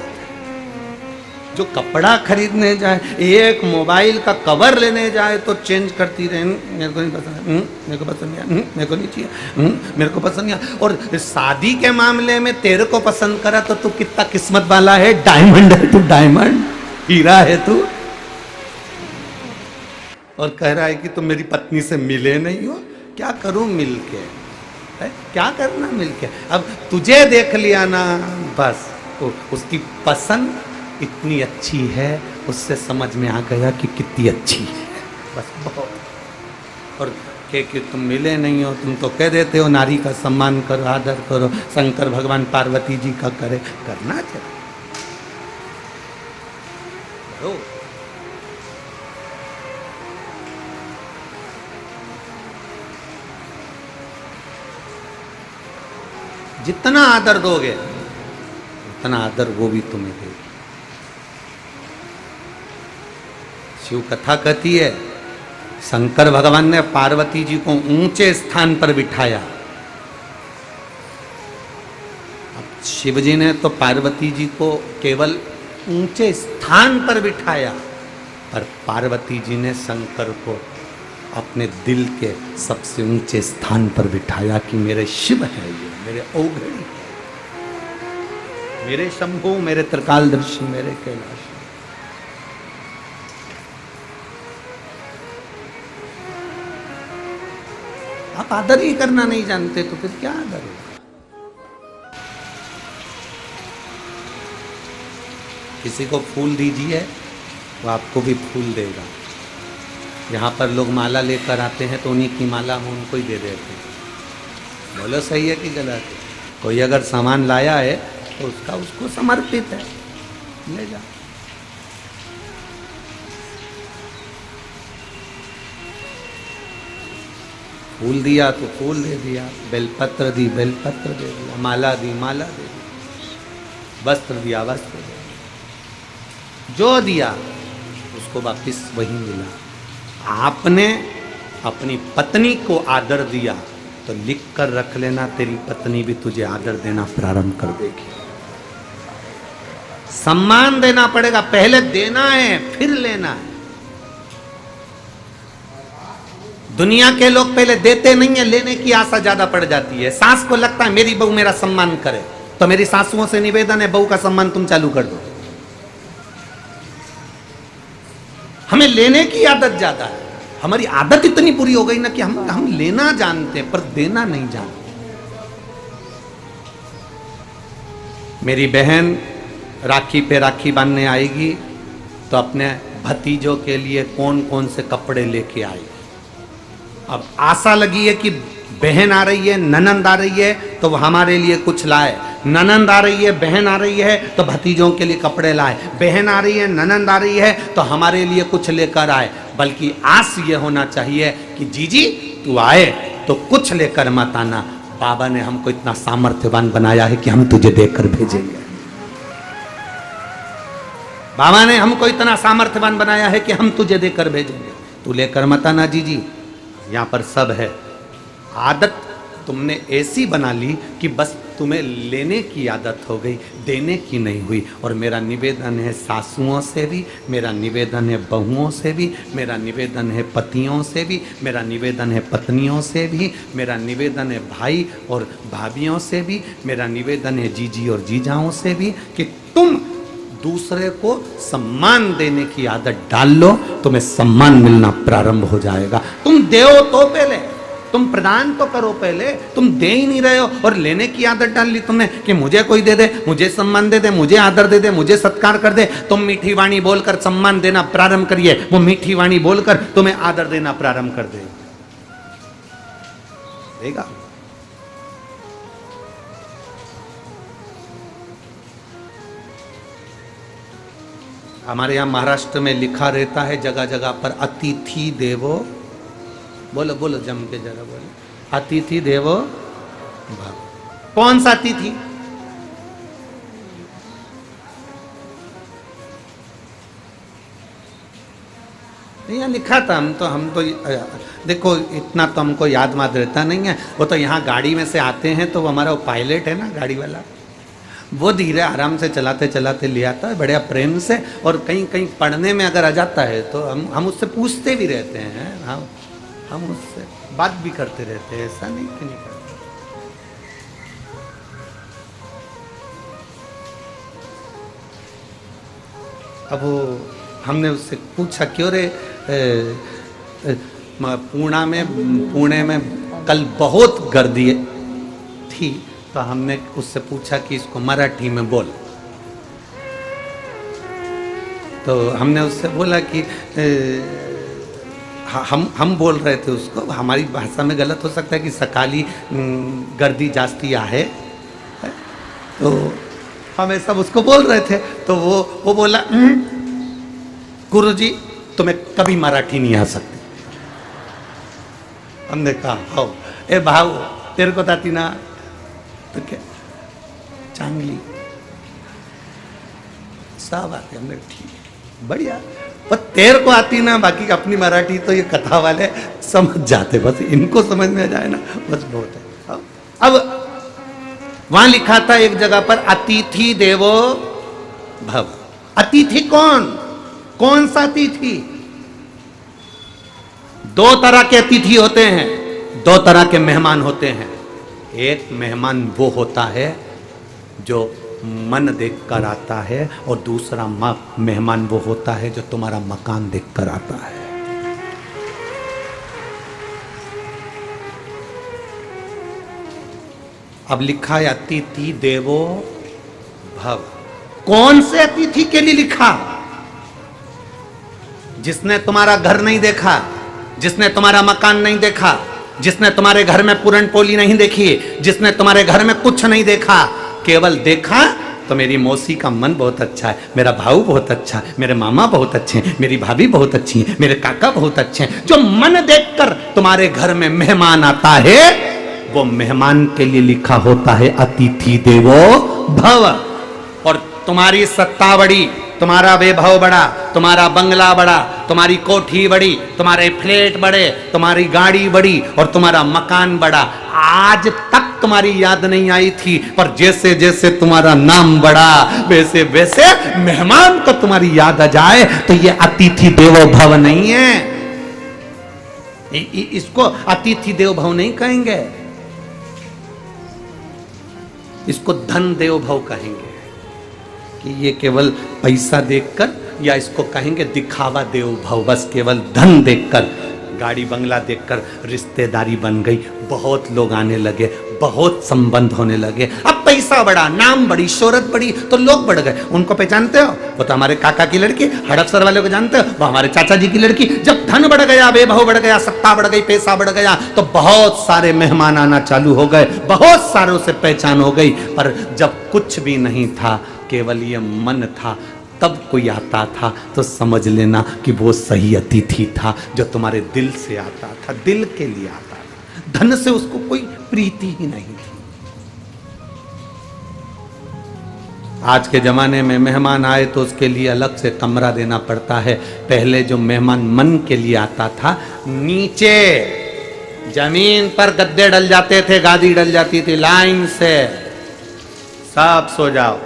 जो कपड़ा खरीदने जाए, एक मोबाइल का कवर लेने जाए तो चेंज करती रहे, मेरे को नहीं पसंद, मेरे को पसंद नहीं, मेरे को नहीं चाहिए, मेरे को पसंद नहीं। और शादी के मामले में तेरे को पसंद करा तो तू कितना किस्मत वाला है। डायमंड है तू, डायमंड हीरा है तू। और कह रहा है कि तुम मेरी पत्नी से मिले नहीं हो। क्या करूं मिल के? क्या करना मिल के? अब तुझे देख लिया ना, बस उसकी पसंद इतनी अच्छी है, उससे समझ में आ गया कि कितनी अच्छी है, बस बहुत। और कि तुम मिले नहीं हो, तुम तो कह देते हो नारी का सम्मान करो, आदर करो, शंकर भगवान पार्वती जी का करे, करना चाहिए। जितना आदर दोगे उतना आदर वो भी तुम्हें देगी। शिव कथा कहती है शंकर भगवान ने पार्वती जी को ऊंचे स्थान पर बिठाया। अब शिव जी ने तो पार्वती जी को केवल ऊंचे स्थान पर बिठाया, पर पार्वती जी ने शंकर को अपने दिल के सबसे ऊंचे स्थान पर बिठाया कि मेरे शिव है ये, मेरे औघड़ी है, मेरे शंभु, मेरे त्रिकालदर्शी, मेरे कैलाश। आप आदर ही करना नहीं जानते तो फिर क्या आदर होगा? किसी को फूल दीजिए वो आपको भी फूल देगा। यहाँ पर लोग माला लेकर आते हैं तो उन्हीं की माला हम उनको ही दे देते हैं। बोलो सही है कि गलत है? कोई अगर सामान लाया है तो उसका उसको समर्पित है, ले जा। फूल दिया तो फूल दे दिया, बेलपत्र दी बेलपत्र दे दिया, माला दी माला दे दी, वस्त्र दिया वस्त्र दे दिया, जो दिया उसको वापिस वही मिला। आपने अपनी पत्नी को आदर दिया तो लिख कर रख लेना, तेरी पत्नी भी तुझे आदर देना प्रारंभ कर देगी। सम्मान देना पड़ेगा, पहले देना है फिर लेना है। दुनिया के लोग पहले देते नहीं है, लेने की आशा ज्यादा पड़ जाती है। सास को लगता है मेरी बहू मेरा सम्मान करे, तो मेरी सासुओं से निवेदन है बहू का सम्मान तुम चालू कर दो। हमें लेने की आदत ज्यादा है, हमारी आदत इतनी बुरी हो गई ना कि हम लेना जानते हैं पर देना नहीं जानते। मेरी बहन राखी पे राखी बांधने आएगी तो अपने भतीजों के लिए कौन कौन से कपड़े लेके आएगी। अब आशा लगी है कि बहन आ रही है, ननंद आ रही है तो वो हमारे लिए कुछ लाए, ननंद आ रही है, बहन आ रही है तो भतीजों के लिए कपड़े लाए, बहन आ रही है, ननंद आ रही है तो हमारे लिए कुछ लेकर आए। बल्कि आस ये होना चाहिए कि जीजी तू आए तो कुछ लेकर मत आना, बाबा ने हमको इतना सामर्थ्यवान बनाया है कि हम तुझे देकर भेजेंगे। बाबा ने हमको इतना सामर्थ्यवान बनाया है कि हम तुझे देकर भेजेंगे, तू लेकर मत आना जीजी, यहाँ पर सब है। आदत तुमने ऐसी बना ली कि बस तुम्हें लेने की आदत हो गई, देने की नहीं हुई। और मेरा निवेदन है सासुओं से भी, मेरा निवेदन है बहुओं से भी, मेरा निवेदन है पतियों से भी, मेरा निवेदन है पत्नियों से भी, मेरा निवेदन है भाई और भाभियों से भी, मेरा निवेदन है जीजी और जीजाओं से भी कि तुम दूसरे को सम्मान देने की आदत डाल लो, तुम्हें सम्मान मिलना प्रारंभ हो जाएगा। तुम दो तो पहले, तुम प्रदान तो करो पहले, तुम दे ही नहीं रहे हो और लेने की आदत डाल ली तुमने कि मुझे कोई दे दे, मुझे सम्मान दे दे, मुझे आदर दे दे, मुझे सत्कार कर दे। तुम मीठी वाणी बोलकर सम्मान देना प्रारंभ करिए, वो मीठी वाणी बोलकर तुम्हें आदर देना प्रारंभ कर देगा। हमारे यहाँ महाराष्ट्र में लिखा रहता है जगह जगह पर अतिथि देवो, बोलो बोलो जम के जरा बोलो, अतिथि देवो भव। कौन सा अतिथि? यहाँ लिखा था, हम तो देखो इतना तो हमको याद माद रहता नहीं है। वो तो यहाँ गाड़ी में से आते हैं तो वो हमारा वो पायलट है ना गाड़ी वाला, वो धीरे आराम से चलाते चलाते ले आता है बढ़िया प्रेम से। और कहीं कहीं पढ़ने में अगर आ जाता है तो हम उससे पूछते भी रहते हैं, हम उससे बात भी करते रहते हैं, ऐसा नहीं कि नहीं करते। अब वो हमने उससे पूछा क्यों रे पुणे में कल बहुत गर्दी थी, तो हमने उससे पूछा कि इसको मराठी में बोल। तो हमने उससे बोला कि हम बोल रहे थे उसको, हमारी भाषा में गलत हो सकता है कि सकाली गर्दी जास्ती आहे, तो हम सब उसको बोल रहे थे। तो वो बोला गुरुजी तुम्हें कभी मराठी नहीं आ सकती। हमने कहा हो ए भाऊ तेरे को आती ना, तो क्या चांगली सब आते। हमने ठीक बढ़िया, पर तेरे को आती ना, बाकी अपनी मराठी तो ये कथा वाले समझ जाते, बस इनको समझ में आ जाए ना बस बहुत है। अब वहां लिखा था एक जगह पर अतिथि देवो भव। अतिथि कौन सा अतिथि? दो तरह के अतिथि होते हैं, दो तरह के मेहमान होते हैं। एक मेहमान वो होता है जो मन देखकर आता है, और दूसरा मेहमान वो होता है जो तुम्हारा मकान देखकर आता है। अब लिखा है अतिथि देवो भव। कौन से अतिथि के लिए लिखा? जिसने तुम्हारा घर नहीं देखा, जिसने तुम्हारा मकान नहीं देखा, जिसने तुम्हारे घर में पूरन पोली नहीं देखी, जिसने तुम्हारे घर में कुछ नहीं देखा, केवल देखा तो मेरी मौसी का मन बहुत अच्छा है, मेरा भाऊ बहुत अच्छा है, मेरे मामा बहुत अच्छे हैं, मेरी भाभी बहुत अच्छी है, मेरे काका बहुत अच्छे हैं। जो मन देखकर तुम्हारे घर में मेहमान आता है, वो मेहमान के लिए लिखा होता है अतिथि देवो भव। और तुम्हारी सत्ता बड़ी, तुम्हारा वैभव बड़ा, तुम्हारा बंगला बड़ा, तुम्हारी कोठी बड़ी, तुम्हारे फ्लैट बड़े, तुम्हारी गाड़ी बड़ी और तुम्हारा मकान बड़ा, आज तक तुम्हारी याद नहीं आई थी, पर जैसे जैसे तुम्हारा नाम बढ़ा वैसे वैसे मेहमान को तुम्हारी याद आ जाए, तो ये अतिथि देवो भव नहीं है। इसको अतिथि देवो भव नहीं कहेंगे, इसको धन देव भव कहेंगे कि ये केवल पैसा देखकर, या इसको कहेंगे दिखावा देव भव, बस केवल धन देखकर, गाड़ी बंगला देखकर रिश्तेदारी बन गई, बहुत लोग आने लगे, बहुत संबंध होने लगे। अब पैसा बढ़ा, नाम बड़ी, शोहरत बढ़ी, तो लोग बढ़ गए। उनको पहचानते हो, वो तो हमारे काका की लड़की, हड़पसर वाले को जानते हो, वो हमारे चाचा जी की लड़की। जब धन बढ़ गया, वैभव बढ़ गया, सत्ता बढ़ गई, पैसा बढ़ गया, तो बहुत सारे मेहमान आना चालू हो गए, बहुत सारों से पहचान हो गई। पर जब कुछ भी नहीं था, केवल ये मन था, तब कोई आता था तो समझ लेना कि वो सही अतिथि था, जो तुम्हारे दिल से आता था, दिल के लिए आता था। धन से उसको कोई प्रीति ही नहीं थी। आज के जमाने में मेहमान आए तो उसके लिए अलग से कमरा देना पड़ता है। पहले जो मेहमान मन के लिए आता था, नीचे जमीन पर गद्दे डल जाते थे, गादी डल जाती थी, लाइन से सब सो जाओ,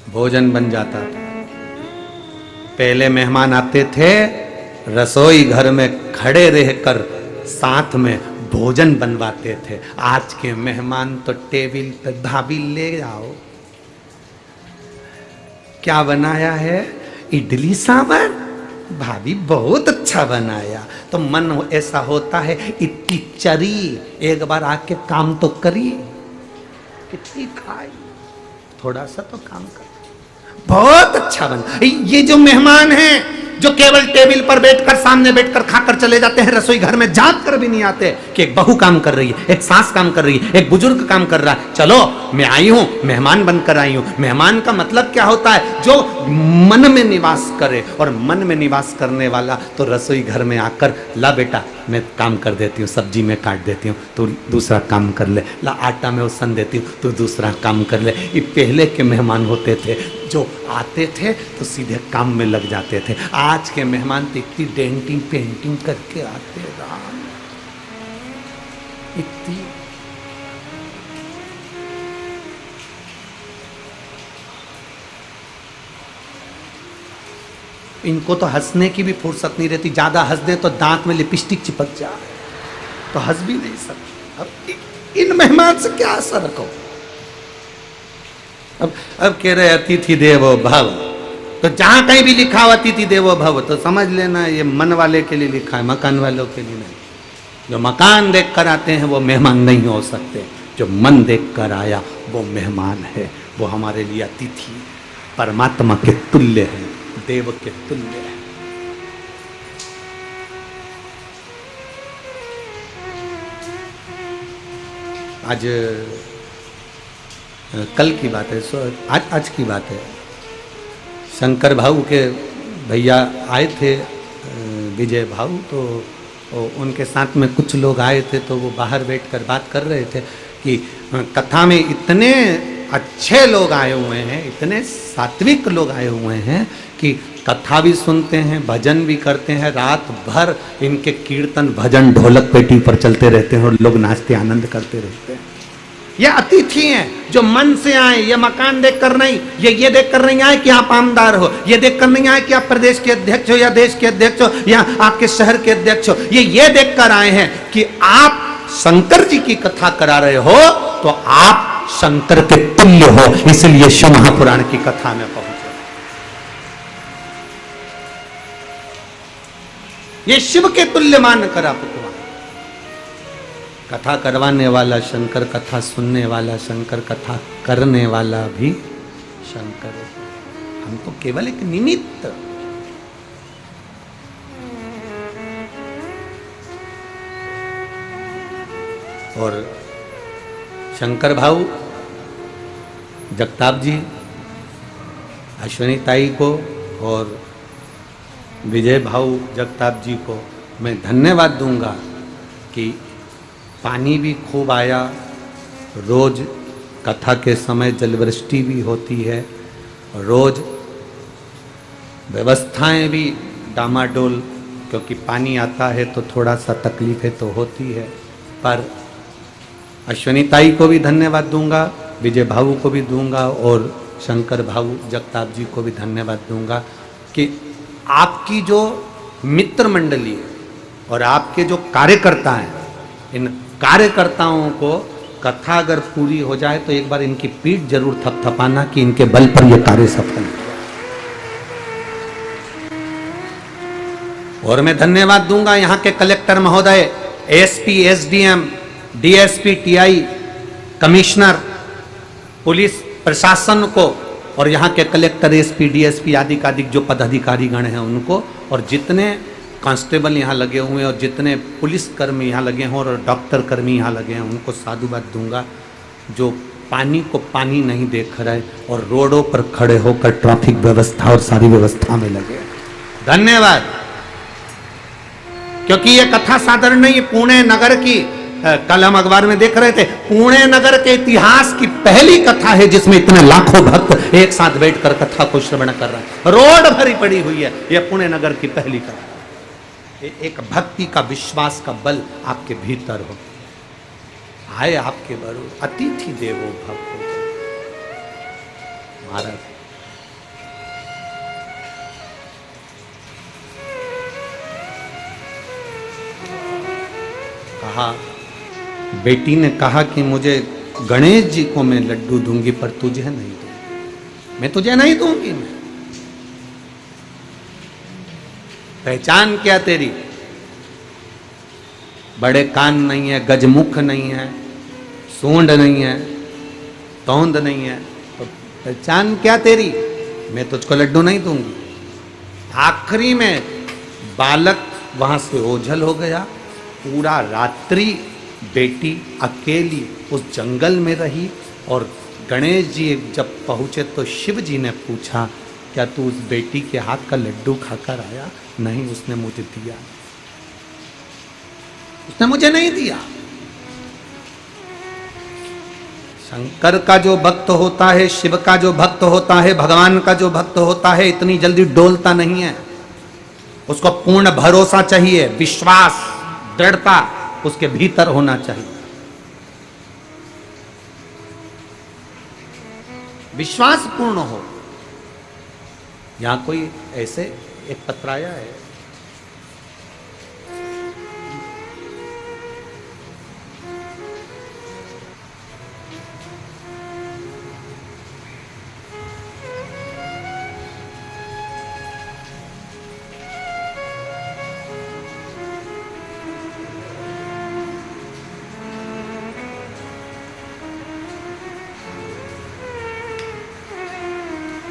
भोजन बन जाता था। पहले मेहमान आते थे, रसोई घर में खड़े रहकर साथ में भोजन बनवाते थे। आज के मेहमान तो टेबल पर, भाभी ले आओ, क्या बनाया है, इडली सांभर, भाभी बहुत अच्छा बनाया। तो मन ऐसा होता है, इतनी चरी, एक बार आके काम तो करी, कितनी खाई, थोड़ा सा तो काम कर, बहुत अच्छा बना। ये जो मेहमान हैं, जो केवल टेबल पर बैठकर, सामने बैठकर खाकर चले जाते हैं, रसोई घर में झांक कर भी नहीं आते कि एक बहू काम कर रही है, एक सास काम कर रही है, एक बुजुर्ग काम कर रहा है, चलो मैं आई हूं, मेहमान बनकर आई हूं। मेहमान का मतलब क्या होता है, जो मन में निवास करे, और मन में निवास करने वाला तो रसोई घर में आकर, ला बेटा मैं काम कर देती हूँ, सब्जी में काट देती हूँ, तू दूसरा काम कर ले, ला आटा में उसन देती हूँ, तू दूसरा काम कर ले। ये पहले के मेहमान होते थे, जो आते थे तो सीधे काम में लग जाते थे। आज के मेहमान तो इतनी डेंटिंग पेंटिंग करके आते, राम, इतनी इनको तो हंसने की भी फुर्सत नहीं रहती, ज्यादा हंस दे तो दांत में लिपस्टिक चिपक जाए, तो हंस भी नहीं सकते। अब इन मेहमान से क्या असर रखो। अब कह रहे अतिथि देवो भव, तो जहां कहीं भी लिखा हुआ अतिथि देवो भव, तो समझ लेना ये मन वाले के लिए लिखा है, मकान वालों के लिए नहीं। जो मकान देख कर आते हैं वो मेहमान नहीं हो सकते, जो मन देख कर आया वो मेहमान है, वो हमारे लिए अतिथि, परमात्मा के तुल्य है, देव के तुल्य है। आज कल की बात है, आज की बात है, शंकर भाऊ के भैया आए थे, विजय भाऊ, तो उनके साथ में कुछ लोग आए थे, तो वो बाहर बैठकर बात कर रहे थे कि कथा में इतने अच्छे लोग आए हुए हैं, इतने सात्विक लोग आए हुए हैं कि कथा भी सुनते हैं, भजन भी करते हैं, रात भर इनके कीर्तन भजन ढोलक पेटी पर चलते रहते हैं और लोग नाचते आनंद करते रहते हैं। ये अतिथि हैं जो मन से आए, ये मकान देखकर नहीं, ये देखकर नहीं आए कि आप आमदार हो, ये देखकर नहीं आए कि आप प्रदेश के अध्यक्ष हो या देश के अध्यक्ष हो या आपके शहर के अध्यक्ष हो, ये देखकर आए हैं कि आप शंकर जी की कथा करा रहे हो तो आप शंकर के तुल्य हो, इसलिए शिव महापुराण की कथा में पहुंचे। ये शिव के तुल्य मान कर आप कथा करवाने वाला शंकर, कथा सुनने वाला शंकर, कथा करने वाला भी शंकर है। हम तो केवल एक निमित्त। और शंकर भाऊ, जगताप जी, अश्विनी ताई को और विजय भाऊ जगताप जी को मैं धन्यवाद दूंगा कि पानी भी खूब आया, रोज कथा के समय जलवृष्टि भी होती है, रोज व्यवस्थाएं भी डामाडोल, क्योंकि पानी आता है तो थोड़ा सा तकलीफें तो होती है, पर अश्विनी ताई को भी धन्यवाद दूंगा, विजय भाऊ को भी दूंगा और शंकर भाऊ जगताप जी को भी धन्यवाद दूंगा कि आपकी जो मित्र मंडली है और आपके जो कार्यकर्ता हैं, इन कार्यकर्ताओं को कथा अगर पूरी हो जाए तो एक बार इनकी पीठ जरूर थपथपाना कि इनके बल पर यह कार्य सफल है। और मैं धन्यवाद दूंगा यहाँ के कलेक्टर महोदय, SP, SDM, DSP, TI, commissioner, police प्रशासन को और यहाँ के कलेक्टर, एसपी, डीएसपी आदि का अधिक जो पदाधिकारी गण हैं उनको, और जितने कांस्टेबल यहाँ लगे हुए हैं और जितने पुलिस कर्मी यहाँ लगे हैं और डॉक्टर कर्मी यहाँ लगे हैं उनको साधुवाद दूंगा, जो पानी को पानी नहीं देख रहे और रोडों पर खड़े होकर ट्रैफिक व्यवस्था और सारी व्यवस्था में लगे। धन्यवाद। क्योंकि ये कथा साधारण नहीं, पुणे नगर की, कल हम अखबार में देख रहे थे, पुणे नगर के इतिहास की पहली कथा है जिसमें इतने लाखों भक्त एक साथ बैठकर कथा को श्रवण कर रहे हैं। रोड भरी पड़ी हुई है, यह पुणे नगर की पहली कथा। एक भक्ति का, विश्वास का बल आपके भीतर हो, आए आपके बरू, अतिथि देवो भव। महाराज कहा, बेटी ने कहा कि मुझे गणेश जी को मैं लड्डू दूंगी पर तुझे नहीं दूंगी, मैं तुझे नहीं दूंगी। मैं पहचान क्या तेरी? बड़े कान नहीं है, गजमुख नहीं है, सूंड नहीं है, तौंद नहीं है, तो पहचान क्या तेरी? मैं तुझको लड्डू नहीं दूंगी। आखिरी में बालक वहां से ओझल हो गया। पूरा रात्रि बेटी अकेली उस जंगल में रही और गणेश जी जब पहुंचे तो शिव जी ने पूछा, क्या तू उस बेटी के हाथ का लड्डू खाकर आया? नहीं, उसने मुझे दिया, उसने मुझे नहीं दिया। शंकर का जो भक्त होता है, शिव का जो भक्त होता है, भगवान का जो भक्त होता है, इतनी जल्दी डोलता नहीं है। उसको पूर्ण भरोसा चाहिए, विश्वास, दृढ़ता उसके भीतर होना चाहिए। विश्वास पूर्ण हो। यहां कोई ऐसे एक पत्र आया है,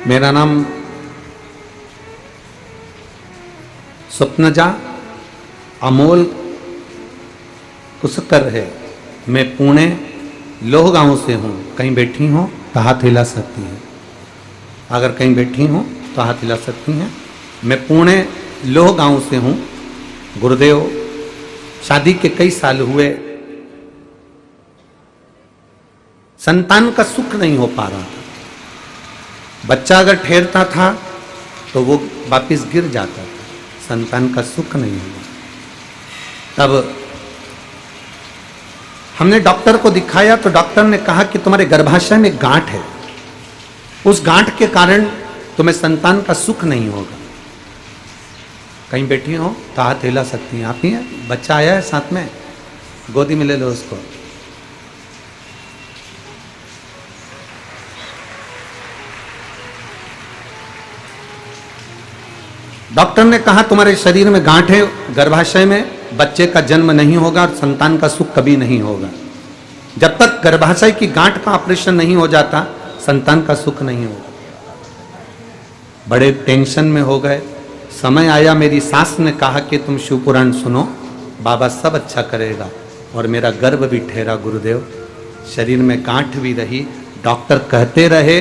मेरा नाम स्वप्नजा अमोल कुसकर है। मैं पुणे लोह गांव से हूँ। कहीं बैठी हो तो हाथ हिला सकती हैं, अगर कहीं बैठी हो तो हाथ हिला सकती हैं। मैं पुणे लोह गांव से हूँ। गुरुदेव, शादी के कई साल हुए, संतान का सुख नहीं हो पा रहा था। बच्चा अगर ठहरता था तो वो वापिस गिर जाता था, संतान का सुख नहीं हुआ। तब हमने डॉक्टर को दिखाया तो डॉक्टर ने कहा कि तुम्हारे गर्भाशय में गांठ है, उस गांठ के कारण तुम्हें संतान का सुख नहीं होगा। कहीं बैठी हो तो हाथ हिला सकती हैं आप ही हैं। बच्चा आया है साथ में, गोदी में ले लो उसको। डॉक्टर ने कहा तुम्हारे शरीर में गांठ है, गर्भाशय में, बच्चे का जन्म नहीं होगा और संतान का सुख कभी नहीं होगा। जब तक गर्भाशय की गांठ का ऑपरेशन नहीं हो जाता, संतान का सुख नहीं होगा। बड़े टेंशन में हो गए। समय आया, मेरी सास ने कहा कि तुम शिव पुराण सुनो, बाबा सब अच्छा करेगा। और मेरा गर्भ भी ठहरा गुरुदेव, शरीर में गांठ भी रही। डॉक्टर कहते रहे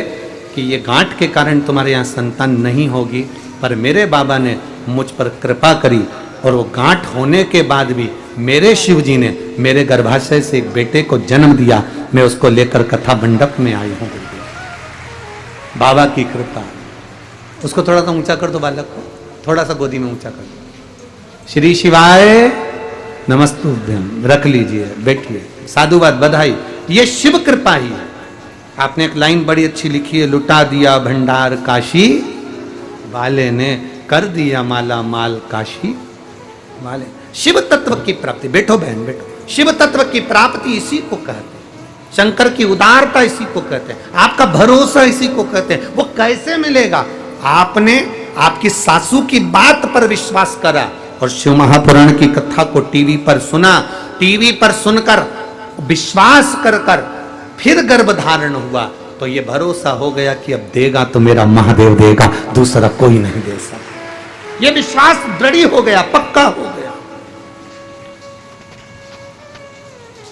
कि ये गांठ के कारण तुम्हारे यहाँ संतान नहीं होगी, पर मेरे बाबा ने मुझ पर कृपा करी और वो गांठ होने के बाद भी मेरे शिव जी ने मेरे गर्भाशय से एक बेटे को जन्म दिया। मैं उसको लेकर कथा मंडप में आई हूँ। बाबा की कृपा। उसको थोड़ा सा ऊंचा कर दो, बालक को थोड़ा सा गोदी में ऊंचा कर दो। श्री शिवाय नमस्तुभ्यम। रख लीजिए, बैठिए। साधुवाद, बधाई। ये शिव कृपा ही है। आपने एक लाइन बड़ी अच्छी लिखी है, लुटा दिया भंडार काशी वाले ने, कर दिया माला माल काशी वाले। शिव तत्व की प्राप्ति, बैठो बहन बैठो, शिव तत्व की प्राप्ति इसी को कहते हैं। शंकर की उदारता इसी को कहते हैं। आपका भरोसा इसी को कहते हैं। वो कैसे मिलेगा? आपने आपकी सासू की बात पर विश्वास करा और शिव महापुराण की कथा को टीवी पर सुना। टीवी पर सुनकर विश्वास कर कर फिर गर्भधारण हुआ, तो ये भरोसा हो गया कि अब देगा तो मेरा महादेव देगा, दूसरा कोई नहीं दे सकता। ये विश्वास दृढ़ हो गया, पक्का हो गया।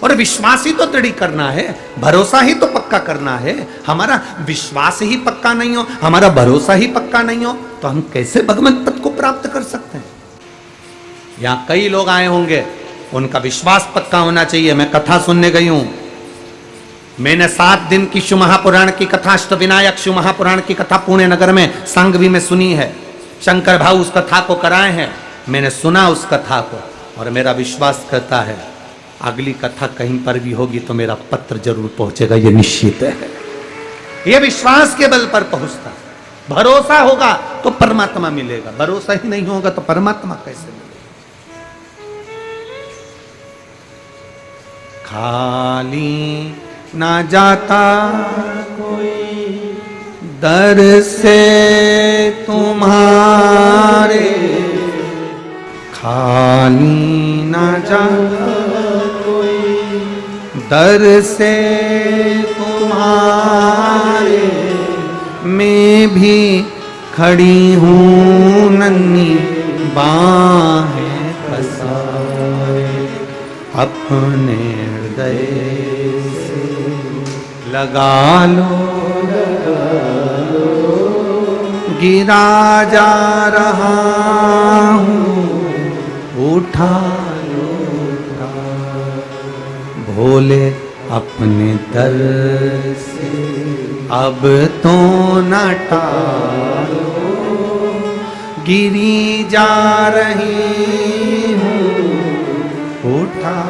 और विश्वास ही तो दृढ़ करना है, भरोसा ही तो पक्का करना है। हमारा विश्वास ही पक्का नहीं हो, हमारा भरोसा ही पक्का नहीं हो, तो हम कैसे भगवत पद को प्राप्त कर सकते हैं? यहां कई लोग आए होंगे, उनका विश्वास पक्का होना चाहिए। मैं कथा सुनने गई हूं, मैंने 7 दिन की शिव महापुराण की कथा, अष्टविनायक शिव महापुराण की कथा पुणे नगर में सांगवी में सुनी है। शंकर भाऊ उस कथा को कराए हैं, मैंने सुना उस कथा को, और मेरा विश्वास करता है अगली कथा कहीं पर भी होगी तो मेरा पत्र जरूर पहुंचेगा, ये निश्चित है। ये विश्वास के बल पर पहुंचता है। भरोसा होगा तो परमात्मा मिलेगा, भरोसा ही नहीं होगा तो परमात्मा कैसे मिलेगा? खाली ना जाता कोई दर से तुम्हारे, खाली ना जाता कोई दर से तुम्हारे, मैं भी खड़ी हूँ नन्ही बाहें पसारे, अपने हृदय से लगा लो, गिरा जा रहा हूँ, उठा लो, भोले अपने दर से अब तो न टालो, गिरी जा रही हूँ, उठा